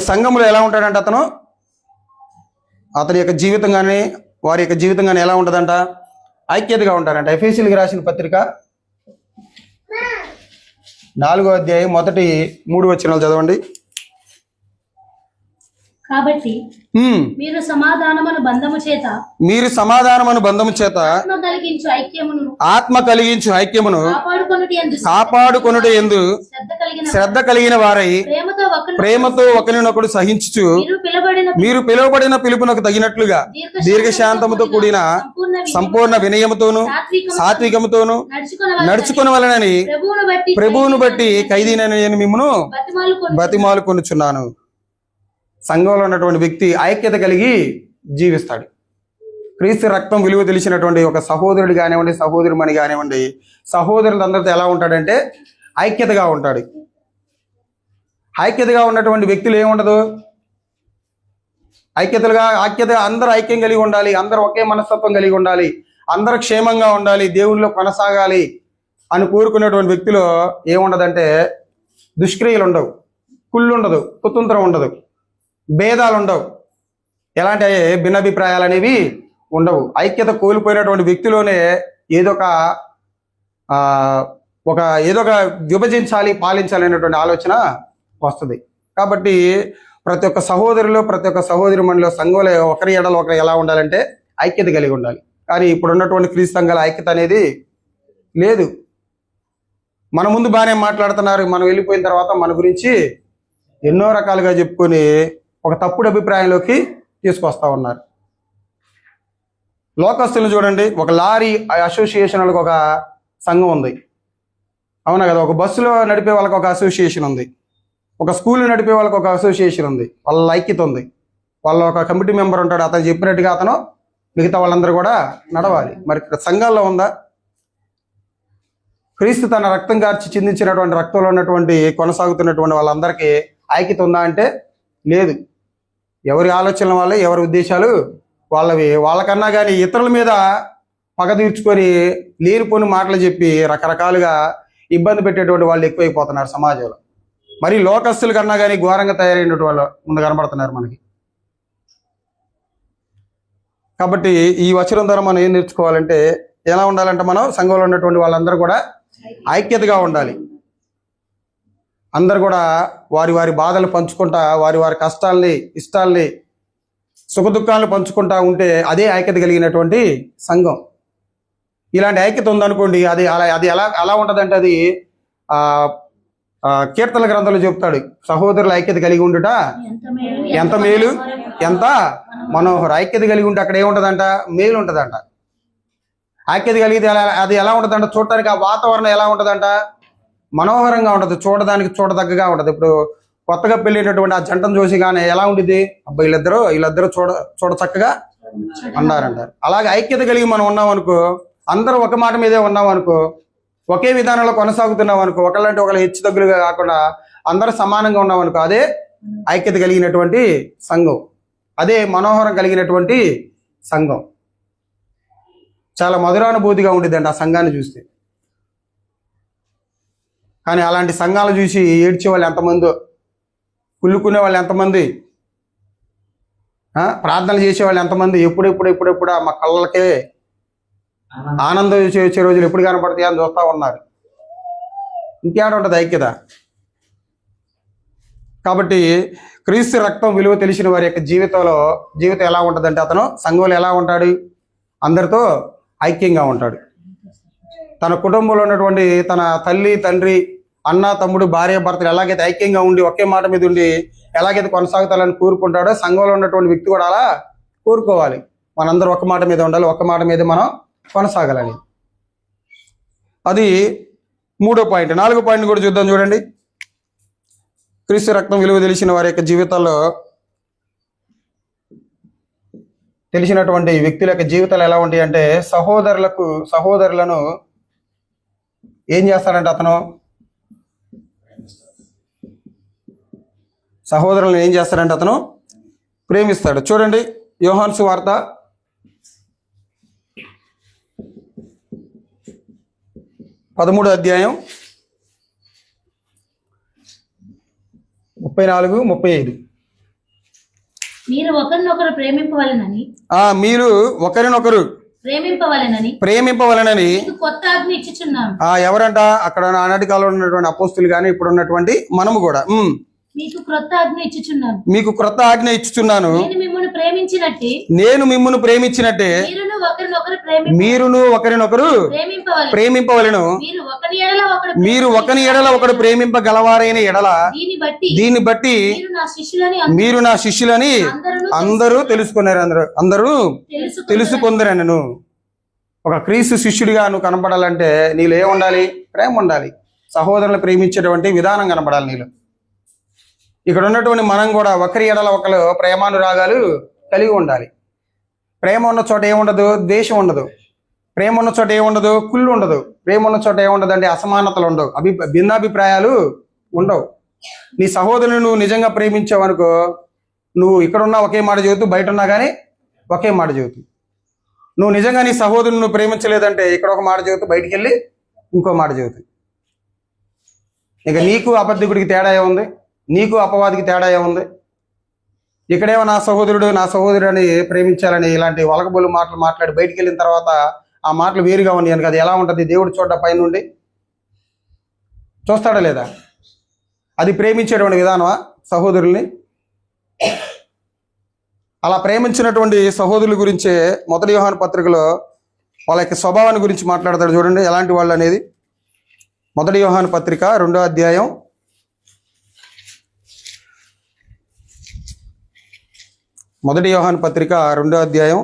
సంఘంలో ఎలా ఉంటాడంట అతని యొక్క జీవితం కానీ వారి యొక్క జీవితం కానీ ఎలా ఉంటుందంట? ఐక్యతగా ఉంటారంట. ఎఫెసీయులకు రాసిన పత్రిక 4వ అధ్యాయం మొదటి 3 వచనాలు చదవండి.
కాబట్టి మీరు సమాధానమును
బంధము చేత ఆత్మ కలిగించు ఐక్యమును కాపాడుకొనుట యందు శ్రద్ధ కలిగిన వారై ప్రేమతో ఒకరినొకడు సహించుచు మీరు పిలువబడిన పిలుపునకు తగినట్లుగా దీర్ఘశాంతముతో కూడిన సంపూర్ణ వినయముతోను సాత్వికముతోను నడుచుకొనవలెనని ప్రభువును బట్టి ఖైదీనైన నేను మిమ్మును బతిమాలుకొనుచున్నాను. సంఘంలో ఉన్నటువంటి వ్యక్తి ఐక్యత కలిగి జీవిస్తాడు. క్రీస్తు రక్తం విలువ తెలిసినటువంటి ఒక సహోదరుడు కానివ్వండి, సహోదరుమణి కానివ్వండి, సహోదరులందరితో ఎలా ఉంటాడంటే ఐక్యతగా ఉంటాడు. ఐక్యతగా ఉన్నటువంటి వ్యక్తులు ఏముండదు, ఐక్యత అందరూ ఐక్యం కలిగి ఉండాలి, అందరూ ఒకే మనస్తత్వం కలిగి ఉండాలి, అందరూ క్షేమంగా ఉండాలి, దేవునిలో కొనసాగాలి అని కోరుకునేటువంటి వ్యక్తిలో ఏముండదంటే దుష్క్రియలు ఉండవు, కుళ్ళు ఉండదు, కుతంత్రం ఉండదు, భేదాలు ఉండవు, ఎలాంటి భిన్నాభిప్రాయాలు అనేవి ఉండవు. ఐక్యత కోల్పోయినటువంటి వ్యక్తిలోనే ఏదో ఒక విభజించాలి, పాలించాలి అనేటువంటి ఆలోచన వస్తుంది. కాబట్టి ప్రతి ఒక్క సహోదరులో, ప్రతి ఒక్క సహోదరి మనలో సంఘంలో ఒకరి ఎడలో ఒకరు ఎలా ఉండాలంటే ఐక్యత కలిగి ఉండాలి. కానీ ఇప్పుడు ఉన్నటువంటి క్రీస్తు సంఘాల ఐక్యత అనేది లేదు. మన ముందు బాగానే మాట్లాడుతున్నారు, మనం వెళ్ళిపోయిన తర్వాత మన గురించి ఎన్నో రకాలుగా చెప్పుకొని ఒక తప్పుడు అభిప్రాయంలోకి తీసుకొస్తా ఉన్నారు. లోకస్తులను చూడండి, ఒక లారీ అసోసియేషన్ వాళ్ళకి ఒక సంఘం ఉంది, అవునా కదా? ఒక బస్సులో నడిపే వాళ్ళకి ఒక అసోసియేషన్ ఉంది, ఒక స్కూల్ నడిపే వాళ్ళకి ఒక అసోసియేషన్ ఉంది, వాళ్ళ ఐక్యత ఉంది, వాళ్ళ ఒక కమిటీ మెంబర్ ఉంటాడు, అతను చెప్పినట్టుగా అతను మిగతా వాళ్ళందరూ కూడా నడవాలి. మరి సంఘాల్లో ఉందా? క్రీస్తు తన రక్తం కార్చి చిందించినటువంటి రక్తంలో ఉన్నటువంటి కొనసాగుతున్నటువంటి వాళ్ళందరికీ ఐక్యత ఉందా అంటే లేదు. ఎవరి ఆలోచనల వల్ల, ఎవరి ఉద్దేశాలు వాళ్ళవి. వాళ్ళకన్నా కానీ ఇతరుల మీద పగ తీర్చుకొని లేనిపోని మాటలు చెప్పి రకరకాలుగా ఇబ్బంది పెట్టేటువంటి వాళ్ళు ఎక్కువైపోతున్నారు సమాజంలో. మరి లోకస్తుల కన్నా కానీ ఘోరంగా తయారైనటువంటి వాళ్ళు ముందు కనబడుతున్నారు మనకి. కాబట్టి ఈ వచనం ద్వారా మనం ఏం నేర్చుకోవాలంటే ఎలా ఉండాలంటే మనం సంఘంలో ఉన్నటువంటి వాళ్ళందరూ కూడా ఐక్యతగా ఉండాలి. అందరు కూడా వారి వారి బాధలు పంచుకుంటా, వారి వారి కష్టాల్ని ఇష్టాల్ని సుఖదుఖాలను పంచుకుంటా ఉంటే అదే ఐక్యత కలిగినటువంటి సంఘం. ఇలాంటి ఐక్యత ఉందనుకోండి, అది ఎలా ఉంటుందంటే అది కీర్తన గ్రంథంలో చెప్తాడు, సహోదరుల ఐక్యత కలిగి ఉండుట ఎంత మేలు ఎంత మనోహర. ఐక్యత కలిగి ఉంటే అక్కడ ఏముంటదంట, మేలు ఉంటదంట. ఐక్యత కలిగితే అది ఎలా ఉంటదంట, చూడటానికి ఆ వాతావరణం ఎలా ఉంటదంట, మనోహరంగా ఉంటుంది, చూడడానికి చూడదగ్గగా ఉంటుంది. ఇప్పుడు కొత్తగా పెళ్ళినటువంటి ఆ జంటను చూసి కానీ ఎలా ఉంటుంది, అబ్బా వీళ్ళిద్దరూ చూడ చక్కగా అన్నారంటారు. అలాగే ఐక్యత కలిగి మనం ఉన్నాం అనుకో, అందరూ ఒక మాట మీదే ఉన్నాం అనుకో, ఒకే విధానంలో కొనసాగుతున్నాం అనుకో, ఒకళ్ళంటే ఒకళ్ళు హెచ్చు తగ్గులుగా కాకుండా అందరూ సమానంగా ఉన్నాం అనుకో, అదే ఐక్యత కలిగినటువంటి సంఘం, అదే మనోహరం కలిగినటువంటి సంఘం. చాలా మధురానుభూతిగా ఉండిద్దండి ఆ సంఘాన్ని చూస్తే. కానీ అలాంటి సంఘాలు చూసి ఏడ్చే వాళ్ళు ఎంతమందో, కుళ్ళుకునే వాళ్ళు ఎంతమంది, ప్రార్థనలు చేసేవాళ్ళు ఎంతమంది, ఎప్పుడెప్పుడు మా కళ్ళకే ఆనందం వచ్చే రోజులు ఎప్పుడు కనపడతాయి అని చూస్తూ ఉన్నారు. ఇంకేడ ఉంటుంది ఐక్యత? కాబట్టి క్రీస్తు రక్తం విలువ తెలిసిన వారి యొక్క జీవితం ఎలా ఉంటుందంటే, అతను సంఘంలో ఎలా ఉంటాడు, అందరితో ఐక్యంగా ఉంటాడు. తన కుటుంబంలో ఉన్నటువంటి తన తల్లి తండ్రి అన్న తమ్ముడు భార్య భర్తలు ఎలాగైతే ఐక్యంగా ఉండి ఒకే మాట మీద ఉండి ఎలాగైతే కొనసాగుతాలని కోరుకుంటాడో, సంఘంలో ఉన్నటువంటి వ్యక్తి కూడా అలా కోరుకోవాలి. మనందరూ ఒక మాట మీద ఉండాలి, ఒక మాట మీద మనం కొనసాగాలని. అది 3వ పాయింట్. 4వ పాయింట్ కూడా చూద్దాం. చూడండి, క్రీస్తు రక్తం విలువ తెలిసిన వారి యొక్క జీవితాల్లో తెలిసినటువంటి వ్యక్తుల యొక్క జీవితాలు ఎలా ఉంటాయి అంటే, సహోదరులను ఏం చేస్తాడంటే అతను ప్రేమిస్తాడు. చూడండి, యోహాను సువార్త 13వ అధ్యాయం 34-35.
మీరు ఒకరినొకరు ప్రేమింపవలెనని
ప్రేమింపవలెనని
కొత్త ఆజ్ఞ ఇచ్చుచున్నాను.
ఎవరంట? అక్కడ ఆనాటి కాలంలో ఉన్నటువంటి అపోస్తులు కానీ ఇప్పుడు ఉన్నటువంటి మనము కూడా
మీకు క్రొత్త ఆజ్ఞ ఇచ్చుచున్నాను,
నేను మిమ్మును ప్రేమించినట్టే మీరును ఒకరినొకరు ప్రేమింపవలెను. మీరు ఒకని ఎడల ఒకడు ప్రేమింపగలవారైన ఎడల దీన్ని బట్టి మీరు నా శిష్యులని అందరూ తెలుసుకున్నారు. అందరూ తెలుసుకుందరను. ఒక క్రీస్తు శిష్యుడిగా నువ్వు కనపడాలంటే నీలో ఏం ఉండాలి? ప్రేమ ఉండాలి. సహోదరులను ప్రేమించేటువంటి విధానం కనపడాలి నీలో. ఇక్కడ ఉన్నటువంటి మనం కూడా ఒకరి ఎడల ఒకరు ప్రేమానురాగాలు కలిగి ఉండాలి. ప్రేమ ఉన్న చోట ఏముండదు? ద్వేషం ఉండదు. ప్రేమ ఉన్న చోట ఏముండదు? కుళ్ళు ఉండదు. ప్రేమ ఉన్న చోట ఏముండదు అంటే అసమానతలు ఉండవు, భిన్నాభిప్రాయాలు ఉండవు. నీ సహోదరుని నువ్వు నిజంగా ప్రేమించావనుకో, నువ్వు ఇక్కడున్నా ఒకే మాట చెబుతూ, బయట ఉన్నా కానీ ఒకే మాట చెబుతూ. నువ్వు నిజంగా నీ సహోదరుని నువ్వు ప్రేమించలేదంటే ఇక్కడ ఒక మాట చెబుతూ, బయటికి వెళ్ళి ఇంకో మాట చెబుతూ. ఇక నీకు అబద్ధికుడికి తేడా ఏముంది? నీకు అపవాదికి తేడా ఏముంది? ఇక్కడేమో నా సహోదరుడు అని ప్రేమించాలని ఇలాంటి వలకబోలు మాటలు మాట్లాడి బయటికి వెళ్ళిన తర్వాత ఆ మాటలు వేరుగా ఉన్నాయి అనుకో, అది ఎలా ఉంటుంది? దేవుడు చూడ పైనుండి చూస్తాడా లేదా? అది ప్రేమించేటువంటి విధానమా సహోదరుల్ని? అలా ప్రేమించినటువంటి సహోదరుల గురించే 1 యోహాను పత్రికలో వాళ్ళ యొక్క స్వభావాన్ని గురించి మాట్లాడతాడు. చూడండి ఎలాంటి వాళ్ళు అనేది. 1 యోహాను పత్రిక 2వ అధ్యాయం 1 యోహాను పత్రిక 2వ అధ్యాయం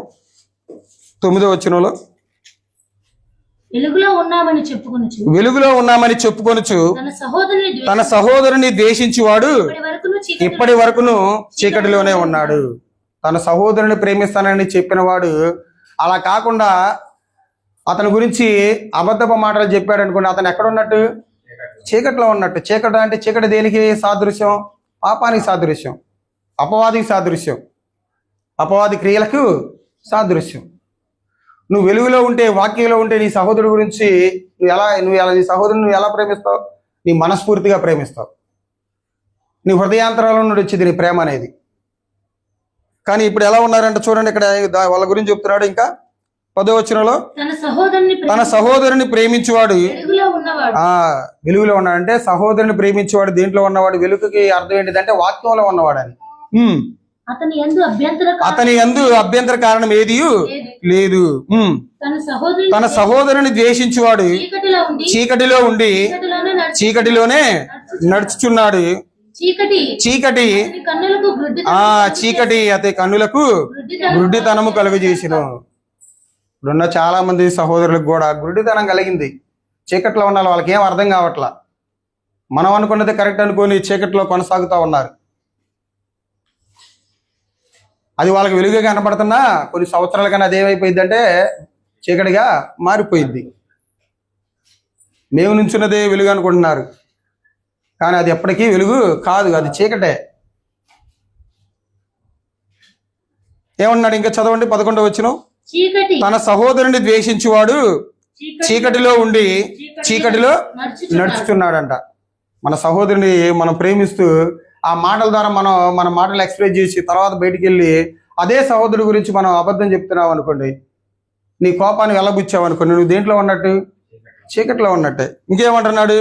9వ వచనంలో,
వెలుగులో ఉన్నామని చెప్పుకొనుచు
తన సహోదరుని ద్వేషించువాడు ఇప్పటి వరకును చీకటిలోనే ఉన్నాడు. తన సహోదరుని ప్రేమిస్తానని చెప్పిన వాడు అలా కాకుండా అతని గురించి అబద్ధపు మాటలు చెప్పాడు అనుకోండి, అతను ఎక్కడ ఉన్నట్టు? చీకటిలో ఉన్నట్టు. చీకటి అంటే చీకటి దేనికి సాదృశ్యం? పాపానికి సాదృశ్యం, అపవాదికి సాదృశ్యం, అపవాది క్రియలకు సాదృశ్యం. నువ్వు వెలుగులో ఉంటే, వాక్యంలో ఉంటే నీ సహోదరుడు గురించి నీ సహోదరుని నువ్వు ఎలా ప్రేమిస్తావు? నీ మనస్ఫూర్తిగా ప్రేమిస్తావు. నీ హృదయాంతరాల నుండి వచ్చేది నీ ప్రేమ అనేది. కానీ ఇప్పుడు ఎలా ఉన్నారంటే చూడండి, ఇక్కడ వాళ్ళ గురించి చెప్తున్నాడు. ఇంకా 10వ వచనంలో
తన సహోదరుని
ప్రేమించువాడు
వెలుగులో ఉన్నవాడు.
వెలుగులో ఉన్నాడంటే సహోదరుని ప్రేమించేవాడు దేంట్లో ఉన్నవాడు? వెలుగుకి అర్థం ఏంటిదంటే వాక్యంలో ఉన్నవాడు అని. అతని యందు అభ్యంతర కారణం ఏది లేదు. తన సహోదరుని ద్వేషించువాడు చీకటిలో ఉండి చీకటిలోనే నడుచుచున్నాడు. చీకటి చీకటి అతని కన్నులకు గుడ్డితనము కలుగజేసిను. ఇప్పుడున్న చాలా మంది సహోదరులకు కూడా గుడ్డితనం కలిగింది. చీకట్లో ఉన్న వాళ్ళకి ఏం అర్థం కావట్లా. మనం అనుకున్నది కరెక్ట్ అనుకొని చీకట్లో కొనసాగుతూ ఉన్నారు. అది వాళ్ళకి వెలుగుగా కనపడుతున్నా కొన్ని సంవత్సరాల కన్నా అదేమైపోయింది అంటే చీకటిగా మారిపోయింది. మేము నుంచున్నదే వెలుగు అనుకుంటున్నారు, కానీ అది ఎప్పటికీ వెలుగు కాదు, అది చీకటే. ఏమన్నాడు ఇంకా చదవండి 11వ వచనం. తన సహోదరుని ద్వేషించువాడు చీకటిలో ఉండి చీకటిలో నడుచుతున్నాడంట. మన సహోదరుని మనం ప్రేమిస్తూ ఆ మాటల ద్వారా మన మాటలు ఎక్స్ప్రెస్ చేసి తర్వాత బయటికి వెళ్ళి అదే సహోదరుడి గురించి మనం అబద్ధం చెప్తున్నావు అనుకోండి, నీ కోపాన్ని వెళ్ళబుచ్చావు అనుకోండి, నువ్వు దేంట్లో ఉన్నట్టు? చీకట్లో ఉన్నట్టే. ఇంకేమంటున్నాడు?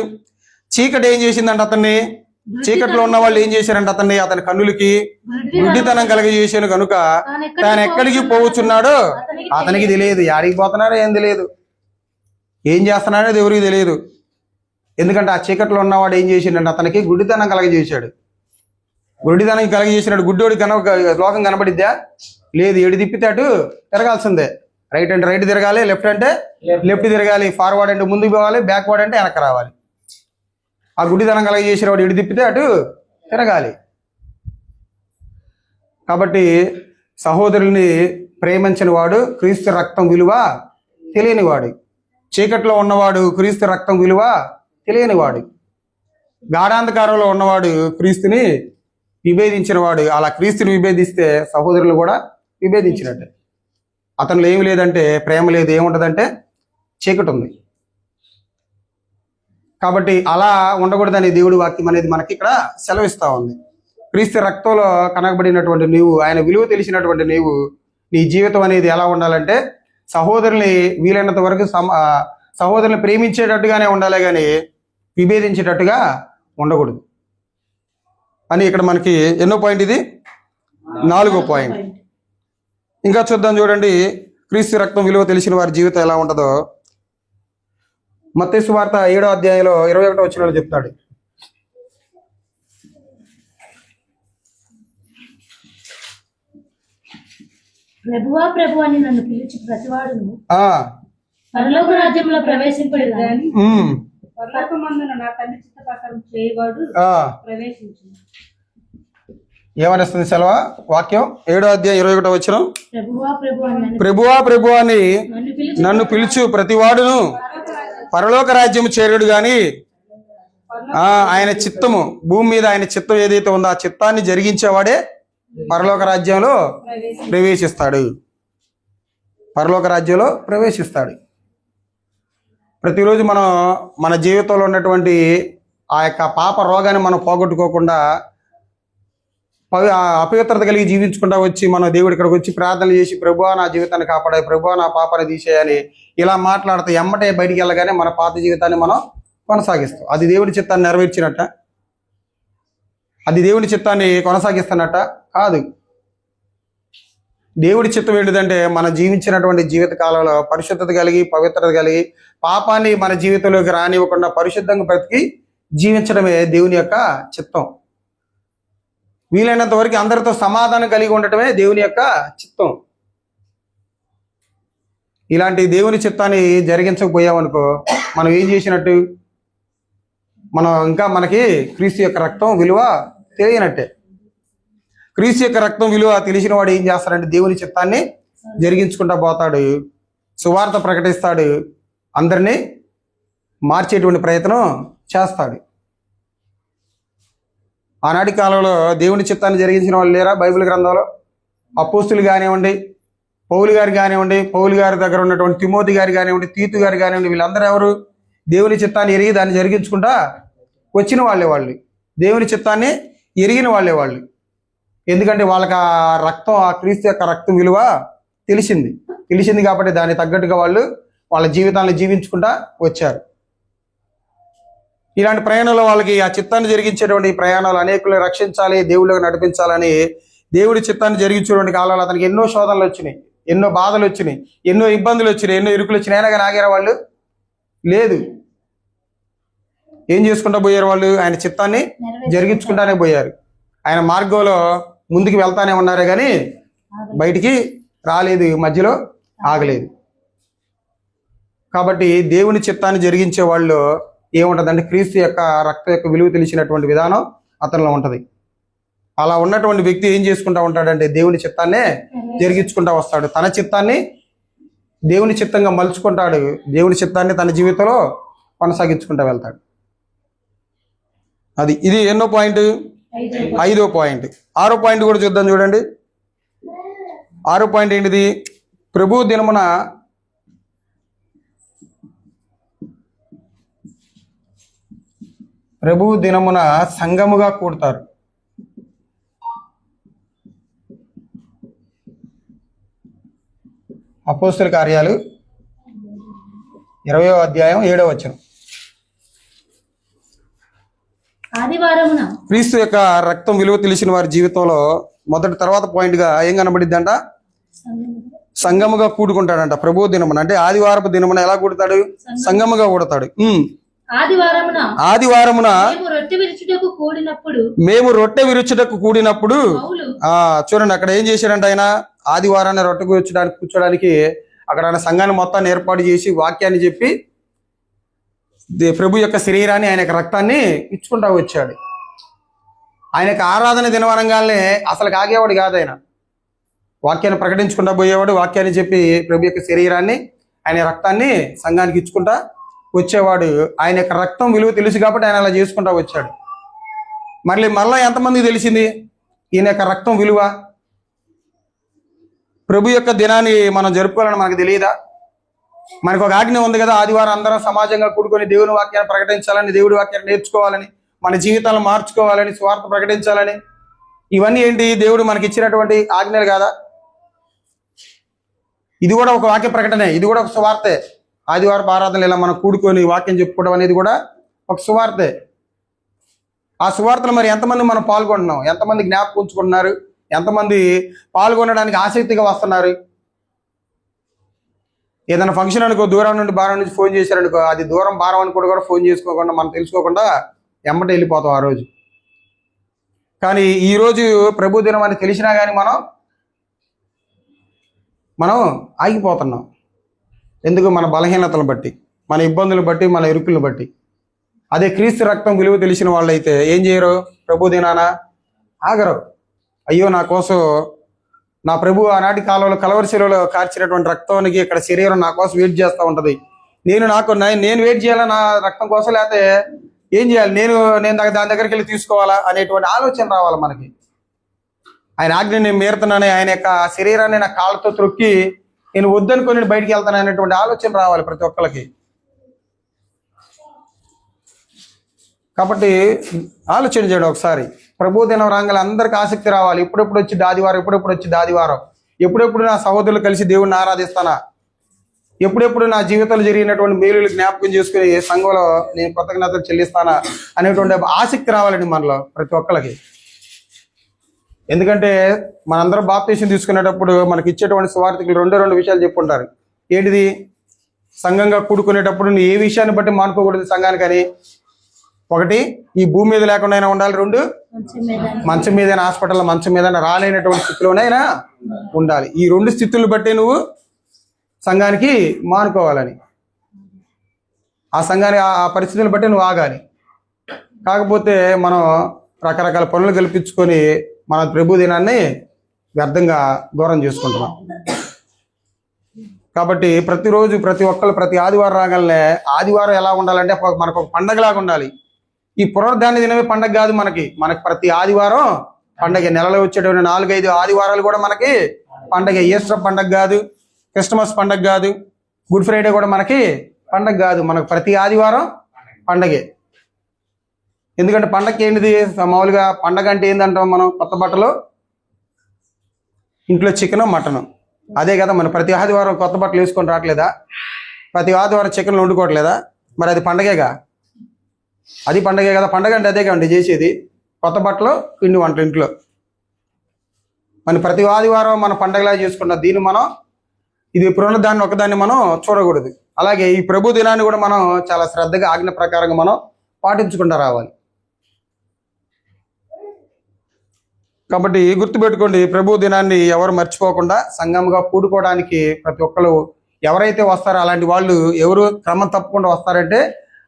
చీకటి ఏం చేసిందంట అతన్ని? చీకట్లో ఉన్న వాళ్ళు ఏం చేశారంట అతని కన్నులకి గుడ్డితనం కలిగజేసాను కనుక తాను ఎక్కడికి పోవచ్చున్నాడో అతనికి తెలియదు. యాడికి పోతున్నాడో ఏం తెలియదు, ఏం చేస్తున్నాడో ఎవరికి తెలియదు. ఎందుకంటే ఆ చీకట్లో ఉన్నవాడు ఏం చేసిండంటే అతనికి గుడ్డితనం కలగజేశాడు. గుడ్డితనం కలిగజేసినాడు. గుడ్డోడి లోకం కనబడిద్దా? లేదు. ఎడి తిప్పితే అటు తిరగాల్సిందే. రైట్ అంటే రైట్ తిరగాలి, లెఫ్ట్ అంటే లెఫ్ట్ తిరగాలి, ఫార్వర్డ్ అంటే ముందుకు పోవాలి, బ్యాక్వర్డ్ అంటే వెనక్కి రావాలి. ఆ గుడ్డితనం కలగజేసిన వాడు ఎడి తిప్పితే అటు తిరగాలి. కాబట్టి సహోదరుల్ని ప్రేమించిన వాడు క్రీస్తు రక్తం విలువ తెలియనివాడు. చీకట్లో ఉన్నవాడు క్రీస్తు రక్తం విలువ తెలియనివాడు. గాఢాంధకారంలో ఉన్నవాడు క్రీస్తుని విభేదించిన వాడు. అలా క్రీస్తుని విభేదిస్తే సహోదరులు కూడా విభేదించినట్టే. అతనిలో ఏమి లేదంటే ప్రేమ లేదు, ఏముంటదంటే చీకటి ఉంది. కాబట్టి అలా ఉండకూడదని దేవుడి వాక్యం అనేది మనకి ఇక్కడ సెలవిస్తా ఉంది. క్రీస్తు రక్తంలో కనబడినటువంటి నీవు, ఆయన విలువ తెలిసినటువంటి నీవు, నీ జీవితం అనేది ఎలా ఉండాలంటే సహోదరుని వీలైనంత వరకు సహోదరుని ప్రేమించేటట్టుగానే ఉండాలి, కానీ విభేదించేటట్టుగా ఉండకూడదు అని ఇక్కడ మనకి ఎన్నో పాయింట్? ఇది 4వ పాయింట్. ఇంకా చూద్దాం చూడండి, క్రీస్తు రక్తం విలువ తెలిసిన వారి జీవితం ఎలా ఉంటుందో. మత్తయి సువార్త 7వ అధ్యాయంలో 21వ వచనంలో చెప్తాడు.
ప్రభువా ప్రభు అని నన్ను పిలిచి ప్రతివాడును పరలోక రాజ్యంలో ప్రవేశింపడు గాని పరలోకమందున నా తండ్రి చిత్త ప్రకారం చేయవాడు ప్రవేశించును.
ఏమనిస్తుంది సెలవా వాక్యం? 7వ అధ్యాయం 21వ వచనం. ప్రభువా ప్రభు అని నన్ను పిలుచు ప్రతివాడును పరలోక రాజ్యము చేరుడు గాని ఆయన చిత్తము, భూమి మీద ఆయన చిత్తం ఏదైతే ఉందో ఆ చిత్తాన్ని జరిగించేవాడే పరలోక రాజ్యంలో ప్రవేశిస్తాడు. పరలోక రాజ్యంలో ప్రవేశిస్తాడు. ప్రతిరోజు మనం మన జీవితంలో ఉన్నటువంటి ఆ యొక్క పాప రోగాన్ని మనం పోగొట్టుకోకుండా అపవిత్రత కలిగి జీవించుకుంటా వచ్చి మనం దేవుడి ఇక్కడికి వచ్చి ప్రార్థనలు చేసి ప్రభువా నా జీవితాన్ని కాపాడాలి, ప్రభువా నా పాపని తీసేయాలి ఇలా మాట్లాడితే ఎమ్మటే బయటికి వెళ్ళగానే మన పాత జీవితాన్ని మనం కొనసాగిస్తాం. అది దేవుడి చిత్తాన్ని నెరవేర్చినట్ట? అది దేవుడి చిత్తాన్ని కొనసాగిస్తున్నట్ట? కాదు. దేవుడి చిత్తం ఏంటిదంటే మన జీవించినటువంటి జీవిత కాలంలో పరిశుద్ధత కలిగి పవిత్రత కలిగి పాపాన్ని మన జీవితంలోకి రానివ్వకుండా పరిశుద్ధంగా బ్రతికి జీవించడమే దేవుని యొక్క చిత్తం. వీలైనంత వరకు అందరితో సమాధానం కలిగి ఉండటమే దేవుని యొక్క చిత్తం. ఇలాంటి దేవుని చిత్తాన్ని జరిగించకపోయామనుకో మనం ఏం చేసినట్టు? మనం ఇంకా మనకి క్రీస్తు యొక్క రక్తం విలువ తెలియనట్టే. క్రీస్తు యొక్క రక్తం విలువ తెలిసిన వాడు ఏం చేస్తాడంటే దేవుని చిత్తాన్ని జరిగించుకుంటా పోతాడు, సువార్త ప్రకటిస్తాడు, అందరినీ మార్చేటువంటి ప్రయత్నం చేస్తాడు. ఆనాటి కాలంలో దేవుని చిత్తాన్ని జరిగించిన వాళ్ళు లేరా బైబిల్ గ్రంథంలో? అపోస్తులు కానివ్వండి, పౌలు గారు కానివ్వండి, పౌలు గారి దగ్గర ఉన్నటువంటి తిమోతి గారు కానివ్వండి, తీతు గారు కానివ్వండి, వీళ్ళందరూ ఎవరు? దేవుని చిత్తాన్ని ఎరిగి దాన్ని జరిగించుకుంటా వచ్చిన వాళ్ళు, దేవుని చిత్తాన్ని ఎరిగిన వాళ్ళు. ఎందుకంటే వాళ్ళకి ఆ రక్తం, ఆ క్రీస్తు యొక్క రక్తం విలువ తెలిసింది కాబట్టి దానికి తగ్గట్టుగా వాళ్ళు వాళ్ళ జీవితాలను జీవించుకుంటా వచ్చారు. ఇలాంటి ప్రయాణంలో వాళ్ళకి ఆ చిత్తాన్ని జరిగించేటువంటి ప్రయాణాలు అనేకులు రక్షించాలి, దేవుళ్ళకి నడిపించాలని దేవుడి చిత్తాన్ని జరిగించేటువంటి కాలంలో అతనికి ఎన్నో శోధనలు వచ్చినాయి, ఎన్నో బాధలు వచ్చినాయి, ఎన్నో ఇబ్బందులు వచ్చినాయి, ఎన్నో ఇరుకులు వచ్చినాయి. అయినా కానీ ఆగారా వాళ్ళు? లేదు. ఏం చేసుకుంటా పోయారు వాళ్ళు? ఆయన చిత్తాన్ని జరిగించుకుంటానే పోయారు. ఆయన మార్గంలో ముందుకు వెళ్తానే ఉన్నారే కానీ బయటికి రాలేదు, మధ్యలో ఆగలేదు. కాబట్టి దేవుని చిత్తాన్ని జరిగించే వాళ్ళు ఏముంటుందంటే క్రీస్తు యొక్క రక్తం యొక్క విలువ తెలిసినటువంటి విధానం అతనిలో ఉంటుంది. అలా ఉన్నటువంటి వ్యక్తి ఏం చేసుకుంటా ఉంటాడంటే దేవుని చిత్తాన్నే జరిగించుకుంటా వస్తాడు. తన చిత్తాన్ని దేవుని చిత్తంగా మలుచుకుంటాడు, దేవుని చిత్తాన్ని తన జీవితంలో కొనసాగించుకుంటా వెళ్తాడు. ఇది ఎన్నో పాయింట్? 5వ పాయింట్. 6వ పాయింట్ కూడా చూద్దాం. చూడండి, 6వ పాయింట్ ఏంటిది? ప్రభు దినమున సంఘముగా కూడతారు. అపోస్తల కార్యాలు 20వ అధ్యాయం 7వ వచనం.
ఆదివారమున
క్రీస్తు యొక్క రక్తం విలువ తెలిసిన వారి జీవితంలో మొదటి తర్వాత పాయింట్ గా ఏం కనబడిద్ది అంట? సంఘముగా కూడుకుంటాడంట. ప్రభు దినమున అంటే ఆదివారపు దినమున ఎలా కూడతాడు? సంఘముగా కూడతాడు. ఆదివారమున మేము రొట్టె విరుచుటకు కూడినప్పుడు చూడండి, అక్కడ ఏం చేశాడంట ఆయన? ఆదివారాన్ని రొట్టె కూర్చోడానికి అక్కడ ఆయన సంఘాన్ని మొత్తాన్ని ఏర్పాటు చేసి వాక్యాన్ని చెప్పి ప్రభు యొక్క శరీరాన్ని, ఆయన యొక్క రక్తాన్ని ఇచ్చుకుంటా వచ్చాడు. ఆయన యొక్క ఆరాధన దినవరంగానే అసలు కాగేవాడు కాదు. ఆయన వాక్యాన్ని ప్రకటించుకుంటా పోయేవాడు, వాక్యాన్ని చెప్పి ప్రభు యొక్క శరీరాన్ని, ఆయన రక్తాన్ని సంఘానికి ఇచ్చుకుంటా వచ్చేవాడు. ఆయన యొక్క రక్తం విలువ తెలుసు కాబట్టి ఆయన అలా చేసుకుంటా వచ్చాడు. మళ్ళీ ఎంతమందికి తెలిసింది ఈయన యొక్క రక్తం విలువ? ప్రభు యొక్క దినాన్ని మనం జరుపుకోవాలని మనకు తెలియదా? మనకు ఒక ఆజ్ఞ ఉంది కదా, ఆదివారం అందరం సమాజంగా కూడుకొని దేవుని వాక్యాన్ని ప్రకటించాలని, దేవుడి వాక్యాన్ని నేర్చుకోవాలని, మన జీవితాలను మార్చుకోవాలని, స్వార్థ ప్రకటించాలని. ఇవన్నీ ఏంటి? దేవుడు మనకి ఇచ్చినటువంటి ఆజ్ఞలు కాదా? ఇది కూడా ఒక వాక్య ప్రకటనే, ఇది కూడా ఒక సువార్తే. ఆదివారపు ఆరాధనలు ఇలా మనం కూడుకొని వాక్యం చెప్పుకోవడం అనేది కూడా ఒక సువార్తే. ఆ సువార్తలు మరి ఎంతమంది మనం పాల్గొంటున్నాం? ఎంతమంది జ్ఞాపకం ఉంచుకుంటున్నారు? ఎంతమంది పాల్గొనడానికి ఆసక్తిగా వస్తున్నారు? ఏదైనా ఫంక్షన్ అనుకో, దూరం నుండి భారం నుంచి ఫోన్ చేశారనుకో, అది దూరం భారం అని కూడా ఫోన్ చేసుకోకుండా మనం తెలుసుకోకుండా ఎమ్మట వెళ్ళిపోతాం ఆ రోజు. కానీ ఈరోజు ప్రభు దినం అని తెలిసినా కానీ మనం ఆగిపోతున్నాం. ఎందుకు? మన బలహీనతలను బట్టి, మన ఇబ్బందులు బట్టి, మన ఇరుకులను బట్టి. అదే క్రీస్తు రక్తం విలువ తెలిసిన వాళ్ళైతే ఏం చేయరు? ప్రభు దినాన ఆగరు. అయ్యో నా కోసం నా ప్రభు ఆనాటి కాలంలో కలవరి శిలువలో కార్చినటువంటి రక్తానికి ఇక్కడ శరీరం నా కోసం వెయిట్ చేస్తూ ఉంటుంది. నేను వెయిట్ చేయాలా నా రక్తం కోసం, లేకపోతే ఏం చేయాలి? నేను దాని దగ్గరికి వెళ్ళి తీసుకోవాలా అనేటువంటి ఆలోచన రావాలి మనకి. ఆయన ఆజ్ఞ నేను మీరుతున్నానే, ఆయన యొక్క శరీరాన్ని నా కాళ్ళతో త్రొక్కి నేను వద్దనుకొని బయటికి వెళ్తాను అనేటువంటి ఆలోచన రావాలి ప్రతి ఒక్కరికి. కాబట్టి ఆలోచన చేయడం ఒకసారి. ప్రభు దినం రాగానే అందరికి ఆసక్తి రావాలి. ఎప్పుడెప్పుడు వచ్చి ఆదివారం, ఎప్పుడెప్పుడు నా సహోదరులు కలిసి దేవుణ్ణి ఆరాధిస్తానా, ఎప్పుడెప్పుడు నా జీవితంలో జరిగినటువంటి మేలులు జ్ఞాపకం చేసుకుని సంఘంలో నేను కృతజ్ఞతలు చెల్లిస్తానా అనేటువంటి ఆసక్తి రావాలండి మనలో ప్రతి ఒక్కరికి. ఎందుకంటే మనందరం బాప్తీసం తీసుకునేటప్పుడు మనకి ఇచ్చేటువంటి సువార్తికులు రెండు విషయాలు చెప్పుకుంటారు. ఏంటిది? సంఘంగా కూడుకునేటప్పుడు నువ్వు ఏ విషయాన్ని బట్టి మానుకోకూడదు సంఘానికని. ఒకటి, ఈ భూమి మీద లేకుండా అయినా ఉండాలి. 2, మంచం మీదైనా, హాస్పిటల్లో మంచం మీదైనా, రాలేనటువంటి స్థితిలోనైనా ఉండాలి. ఈ 2 స్థితులను బట్టి నువ్వు సంఘానికి మానుకోవాలని, ఆ సంఘానికి ఆ పరిస్థితులను బట్టి నువ్వు ఆగాలి. కాకపోతే మనం రకరకాల పనులు కల్పించుకొని మన ప్రభు దినాన్ని వ్యర్థంగా దూరం చేసుకుంటున్నాం. కాబట్టి ప్రతిరోజు ప్రతి ఒక్కరు ప్రతి ఆదివారం రాగానే, ఆదివారం ఎలా ఉండాలంటే మనకు ఒక పండగలాగా ఉండాలి. ఈ పునరుద్ధాన దినమే పండగ కాదు మనకి ప్రతి ఆదివారం పండగ. నెలలో వచ్చేటువంటి 4-5 ఆదివారాలు కూడా మనకి పండగ. ఈస్టర్ పండగ కాదు, క్రిస్మస్ పండగ కాదు, గుడ్ ఫ్రైడే కూడా మనకి పండగ కాదు. మనకు ప్రతి ఆదివారం పండగే. ఎందుకంటే పండగకి ఏంటిది? మామూలుగా పండగ అంటే ఏంటంటాం మనం? కొత్త బట్టలు, ఇంట్లో చికెన్, మటన్, అదే కదా, మన ప్రతి ఆదివారం కొత్త బట్టలు వేసుకొని రావట్లేదా? ప్రతి ఆదివారం చికెన్లు వండుకోవట్లేదా? మరి అది పండగేగా, అది పండగే కదా. పండగ అంటే అదే కండి చేసేది, కొత్త బట్టలు పిండి వంటలు ఇంట్లో. మన ప్రతి ఆదివారం మన పండగలా చేసుకున్న దీన్ని మనం, ఇది పునరుద్ధాన్ని ఒకదాన్ని మనం చూడకూడదు. అలాగే ఈ ప్రభు దినాన్ని కూడా మనం చాలా శ్రద్ధగా ఆజ్ఞ ప్రకారంగా మనం పాటించుకుంటూ రావాలి. కాబట్టి గుర్తుపెట్టుకోండి, ప్రభు దినాన్ని ఎవరు మర్చిపోకుండా సంఘంగా కూడుకోవడానికి ప్రతి ఒక్కరు ఎవరైతే వస్తారో అలాంటి వాళ్ళు ఎవరు క్రమం తప్పకుండా వస్తారంటే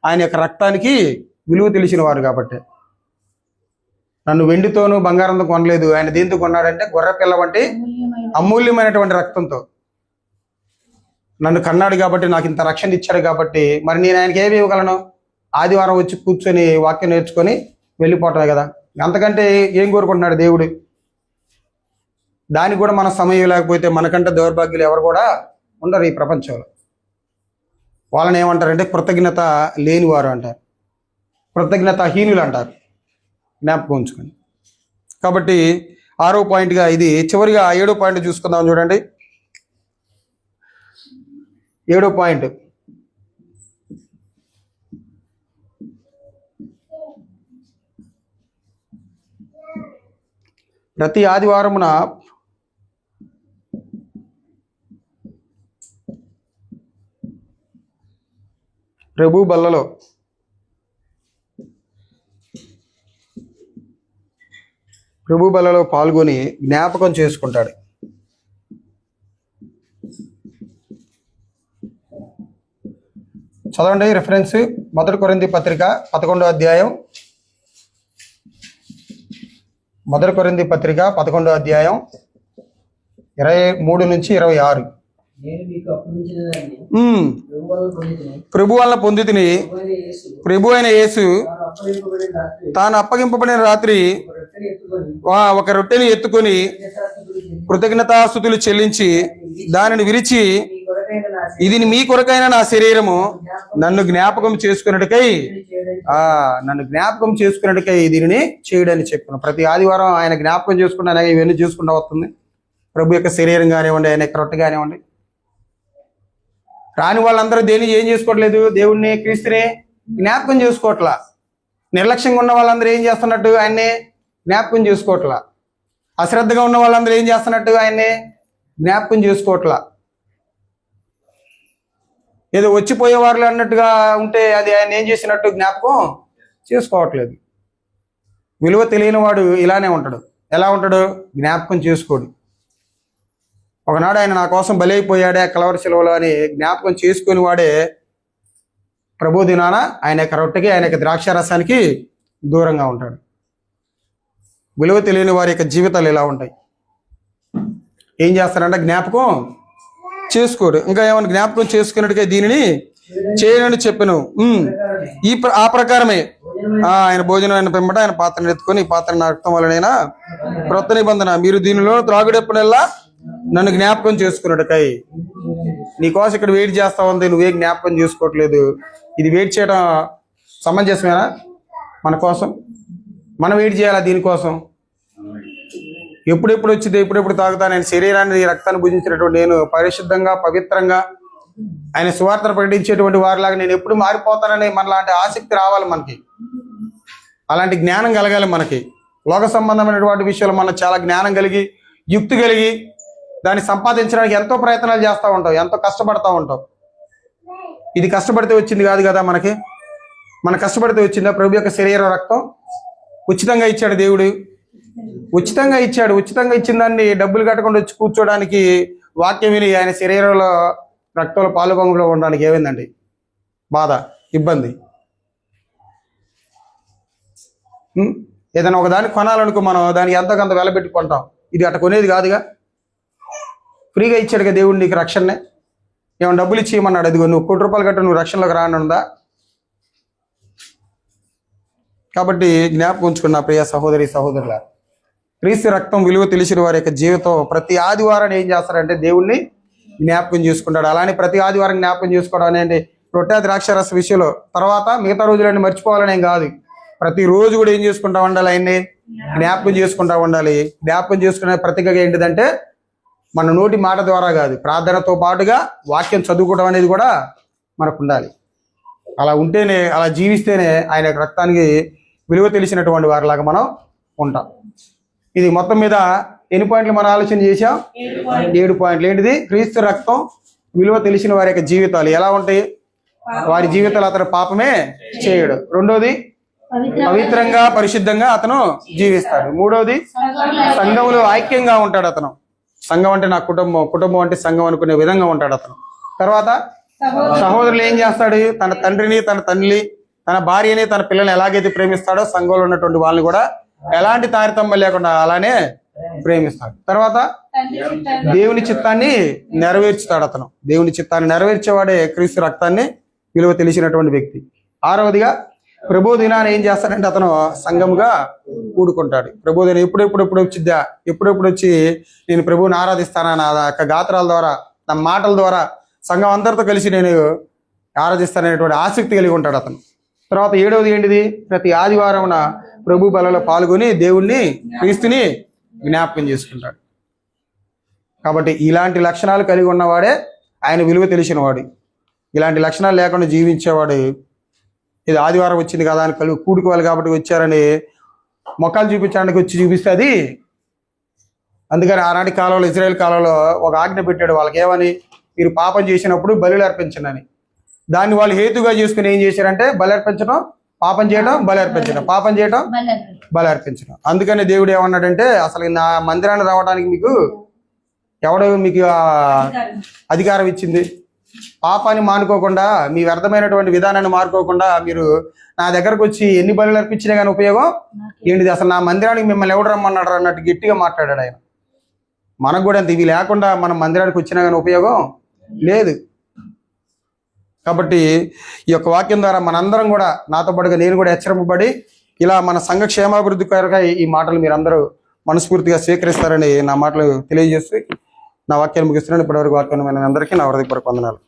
ఆయన యొక్క రక్తానికి విలువ తెలిసిన వారు. కాబట్టి నన్ను వెండితోనూ బంగారంతో కొనలేదు, ఆయన దేంతో కొన్నాడంటే గొర్రె పిల్ల వంటి అమూల్యమైనటువంటి రక్తంతో నన్ను కన్నాడు కాబట్టి, నాకు ఇంత రక్షణ ఇచ్చాడు కాబట్టి, మరి నేను ఆయనకి ఏమి ఇవ్వగలను? ఆదివారం వచ్చి కూర్చొని వాక్యం నేర్చుకొని వెళ్ళిపోవటమే కదా. అంతకంటే ఏం కోరుకుంటున్నాడు దేవుడు? దానికి కూడా మన సమయం లేకపోతే మనకంటే దౌర్భాగ్యులు ఎవరు కూడా ఉండరు ఈ ప్రపంచంలో. వాళ్ళని ఏమంటారంటే కృతజ్ఞత లేనివారు అంటారు, కృతజ్ఞతాహీనులు అంటారు. జ్ఞాపకం ఉంచుకొని. కాబట్టి 6వ పాయింట్గా ఇది. చివరిగా 7వ పాయింట్ చూసుకుందాం. చూడండి 7వ పాయింట్, ప్రతి ఆదివారమున ప్రభు బల్లలో పాల్గొని జ్ఞాపకం చేసుకుంటాడు. చదవండి రిఫరెన్స్ 1 కొరింథీ పత్రిక 11వ అధ్యాయం. 1 కొరింథీ పత్రిక 11వ అధ్యాయం 23 నుంచి 26. ప్రభు వలన పొందితిని, ప్రభు అయిన యేసు తాను అప్పగింపబడిన రాత్రి ఒక రొట్టెని ఎత్తుకొని కృతజ్ఞతాస్తుతులు చెల్లించి దానిని విరిచి, ఇది మీ కొరకైన నా శరీరము, నన్ను జ్ఞాపకం చేసుకున్నట్టుకై దీనిని చేయడని చెప్పాను. ప్రతి ఆదివారం ఆయన జ్ఞాపకం చేసుకుంటే ఇవన్నీ చేసుకుంటూ వస్తుంది. ప్రభు యొక్క శరీరం కానివ్వండి, ఆయన యొక్క రొట్టె కానివ్వండి. రాని వాళ్ళందరూ దేన్ని ఏం చేసుకోవట్లేదు? దేవుణ్ణి, క్రీస్తుని జ్ఞాపకం చేసుకోవట్లా. నిర్లక్ష్యంగా ఉన్న వాళ్ళందరూ ఏం చేస్తున్నట్టు? ఆయన్ని జ్ఞాపకం చేసుకోవట్లా. అశ్రద్ధగా ఉన్న వాళ్ళందరూ ఏం చేస్తున్నట్టు? ఆయన్ని జ్ఞాపకం చేసుకోవట్లా. ఏదో వచ్చిపోయేవారు అన్నట్టుగా ఉంటే అది ఆయన ఏం చేసినట్టు జ్ఞాపకం చేసుకోవట్లేదు. విలువ తెలియని వాడు ఇలానే ఉంటాడు. ఎలా ఉంటాడు? జ్ఞాపకం చేసుకోడు. ఒకనాడు ఆయన నా కోసం బలైపోయాడే కలవరి శిలువలో అని జ్ఞాపకం చేసుకుని వాడే ప్రభు దినాన ఆయన యొక్క రొట్టెకి, ఆయన యొక్క ద్రాక్షారసానికి దూరంగా ఉంటాడు. విలువ తెలియని వారి యొక్క జీవితాలు ఇలా ఉంటాయి. ఏం చేస్తారంటే జ్ఞాపకం చేసుకోడు. ఇంకా ఏమైనా జ్ఞాపకం చేసుకున్నట్టుగా దీనిని చేయనని చెప్పాను. ఆ ప్రకారమే ఆయన భోజనం అయిన పిమ్మట ఆయన పాత్రను ఎత్తుకొని, ఈ పాత్ర నా రక్తం వలనైనా క్రొత్త నిబంధన, మీరు దీనిలో త్రాగుడెప్పుడల్లా నన్ను జ్ఞాపకం చేసుకున్నట్టుకై. నీకోసం ఇక్కడ వెయిట్ చేస్తా ఉంది, నువ్వే జ్ఞాపకం చేసుకోవట్లేదు. ఇది వెయిట్ చేయడం సమంజసమేనా? మన కోసం మనం వెయిట్ చేయాలా? దీనికోసం ఎప్పుడెప్పుడు వచ్చింది, ఎప్పుడెప్పుడు తాగుతా? నేను శరీరాన్ని, రక్తాన్ని భుజించినటువంటి నేను పరిశుద్ధంగా, పవిత్రంగా ఆయన సువార్తను ప్రకటించేటువంటి వారిలాగా నేను ఎప్పుడు మారిపోతానని మనలాంటి ఆసక్తి రావాలి మనకి. అలాంటి జ్ఞానం కలగాలి మనకి. లోక సంబంధమైనటువంటి విషయాలు మనం చాలా జ్ఞానం కలిగి, యుక్తి కలిగి దాన్ని సంపాదించడానికి ఎంతో ప్రయత్నాలు చేస్తూ ఉంటాం, ఎంతో కష్టపడతా ఉంటాం. ఇది కష్టపడితే వచ్చింది కాదు కదా మనకి. మన కష్టపడితే వచ్చిందా? ప్రభు యొక్క శరీర రక్తం ఉచితంగా ఇచ్చాడు దేవుడు, ఉచితంగా ఇచ్చాడు. ఉచితంగా ఇచ్చిన దాన్ని డబ్బులు కట్టకుండా వచ్చి కూర్చోడానికి, వాక్యం విని ఆయన శరీరంలో రక్తంలో పాలుపంగులో ఉండడానికి ఏమైందండి? బాధ, ఇబ్బంది. ఏదైనా ఒకదాన్ని కొనాలనుకో, మనం దానికి ఎంతో కొంత వెల పెట్టుకుంటాం. ఇది అట్ట కొనేది కాదుగా, ఫ్రీగా ఇచ్చాడుగా దేవుడు నీకు రక్షణనే. ఏమైనా డబ్బులు ఇచ్చి ఇవ్వమన్నాడు? అదిగో నువ్వు ₹1,00,000 కట్ట, నువ్వు రక్షణలోకి రానుందా? కాబట్టి జ్ఞాపకం ఉంచుకున్న ప్రియ సహోదరి సహోదరుల, క్రీస్తు రక్తం విలువ తెలిసిన వారి యొక్క జీవితం ప్రతి ఆదివారం ఏం చేస్తారంటే దేవుణ్ణి జ్ఞాపకం చేసుకుంటాడు. అలానే ప్రతి ఆదివారం జ్ఞాపకం చేసుకోవడం అనేది రొట్టె ద్రాక్షరస విషయంలో. తర్వాత మిగతా రోజులన్నీ మర్చిపోవాలని ఏం కాదు, ప్రతిరోజు కూడా ఏం చేసుకుంటా ఉండాలి? ఆయన్ని జ్ఞాపకం చేసుకుంటా ఉండాలి. జ్ఞాపకం చేసుకునే ప్రతిగా ఏంటిదంటే మన నోటి మాట ద్వారా కాదు, ప్రార్థనతో పాటుగా వాక్యం చదువుకోవడం అనేది కూడా మనకు ఉండాలి. అలా ఉంటేనే, అలా జీవిస్తేనే ఆయన యొక్క రక్తానికి విలువ తెలిసినటువంటి వారిలాగా మనం ఉంటాం. ఇది మొత్తం మీద ఎన్ని పాయింట్లు మనం ఆలోచన చేసాం? 7 పాయింట్లు. ఏంటిది? క్రీస్తు రక్తం విలువ తెలిసిన వారి యొక్క జీవితాలు ఎలా ఉంటాయి? వారి జీవితాలు అతను పాపమే చేయడు. రెండోది, పవిత్రంగా పరిశుద్ధంగా అతను జీవిస్తాడు. మూడోది, సంఘంలో ఐక్యంగా ఉంటాడు అతను. సంఘం అంటే నా కుటుంబం, కుటుంబం అంటే సంఘం అనుకునే విధంగా ఉంటాడు అతను. తర్వాత సహోదరులు ఏం చేస్తాడు? తన తండ్రిని, తన తల్లి, తన భార్యని, తన పిల్లల్ని ఎలాగైతే ప్రేమిస్తాడో సంఘంలో ఉన్నటువంటి వాళ్ళని కూడా ఎలాంటి తారతమ్యం లేకుండా అలానే ప్రేమిస్తాడు. తర్వాత దేవుని చిత్తాన్ని నెరవేర్చుతాడు అతను. దేవుని చిత్తాన్ని నెరవేర్చేవాడే క్రీస్తు రక్తాన్ని విలువ తెలిసినటువంటి వ్యక్తి. ఆరవదిగా, ప్రభు దినాన్ని ఏం చేస్తాడంటే అతను సంఘముగా కూడుకుంటాడు. ప్రభు దినం ఎప్పుడెప్పుడు వచ్చిద్దా, ఎప్పుడెప్పుడు వచ్చి నేను ప్రభువుని ఆరాధిస్తానా, నా యొక్క గాత్రాల ద్వారా, నా మాటల ద్వారా సంఘం అందరితో కలిసి నేను ఆరాధిస్తాననేటువంటి ఆసక్తి కలిగి ఉంటాడు అతను. తర్వాత 7వది ఏంటిది? ప్రతి ఆదివారం ప్రభు బలలో పాల్గొని దేవుణ్ణి, క్రీస్తుని జ్ఞాపకం చేసుకుంటాడు. కాబట్టి ఇలాంటి లక్షణాలు కలిగి ఉన్నవాడే ఆయన విలువ తెలిసిన వాడు. ఇలాంటి లక్షణాలు లేకుండా జీవించేవాడు ఇది ఆదివారం వచ్చింది కదా అని కూడుకోవాలి కాబట్టి వచ్చారని మొక్కలు చూపించడానికి వచ్చి చూపిస్తే అది. అందుకని ఆనాటి కాలంలో, ఇజ్రాయెల్ కాలంలో ఒక ఆజ్ఞ పెట్టాడు వాళ్ళకి. ఏమని? మీరు పాపం చేసినప్పుడు బలులు అర్పించండి అని. దాన్ని వాళ్ళు హేతుగా చేసుకుని ఏం చేశారంటే బలి అర్పించడం, పాపం చేయడం, బలి అర్పించడం, పాపం చేయడం, బలి అర్పించడం. అందుకని దేవుడు ఏమన్నాడంటే, అసలు నా మందిరాన్ని రావడానికి ఎవడో మీకు అధికారం ఇచ్చింది? పాపాన్ని మానుకోకుండా, మీ వ్యర్థమైనటువంటి విధానాన్ని మానుకోకుండా మీరు నా దగ్గరకు వచ్చి ఎన్ని బలులు అర్పించినా కానీ ఉపయోగం ఏంటిది? అసలు నా మందిరానికి మిమ్మల్ని ఎవడు రమ్మన్నాడు అన్నట్టు గట్టిగా మాట్లాడాడు ఆయన. మనకు కూడా అంత, ఇవి లేకుండా మనం మందిరానికి వచ్చినా కానీ ఉపయోగం లేదు. కాబట్టి ఈ యొక్క వాక్యం ద్వారా మనందరం కూడా, నాతో పాటుగా నేను కూడా హెచ్చరింపబడి ఇలా మన సంఘ క్షేమాభివృద్ధి కొరకై ఈ మాటలు మీరు అందరూ మనస్ఫూర్తిగా స్వీకరిస్తారని నా మాటలు తెలియజేస్తూ నా వాక్యాన్ని ముగిస్తున్నాను. ఇప్పటివరకు వాక్యం అందరికీ నా హృదయపూర్వక వందనాలు.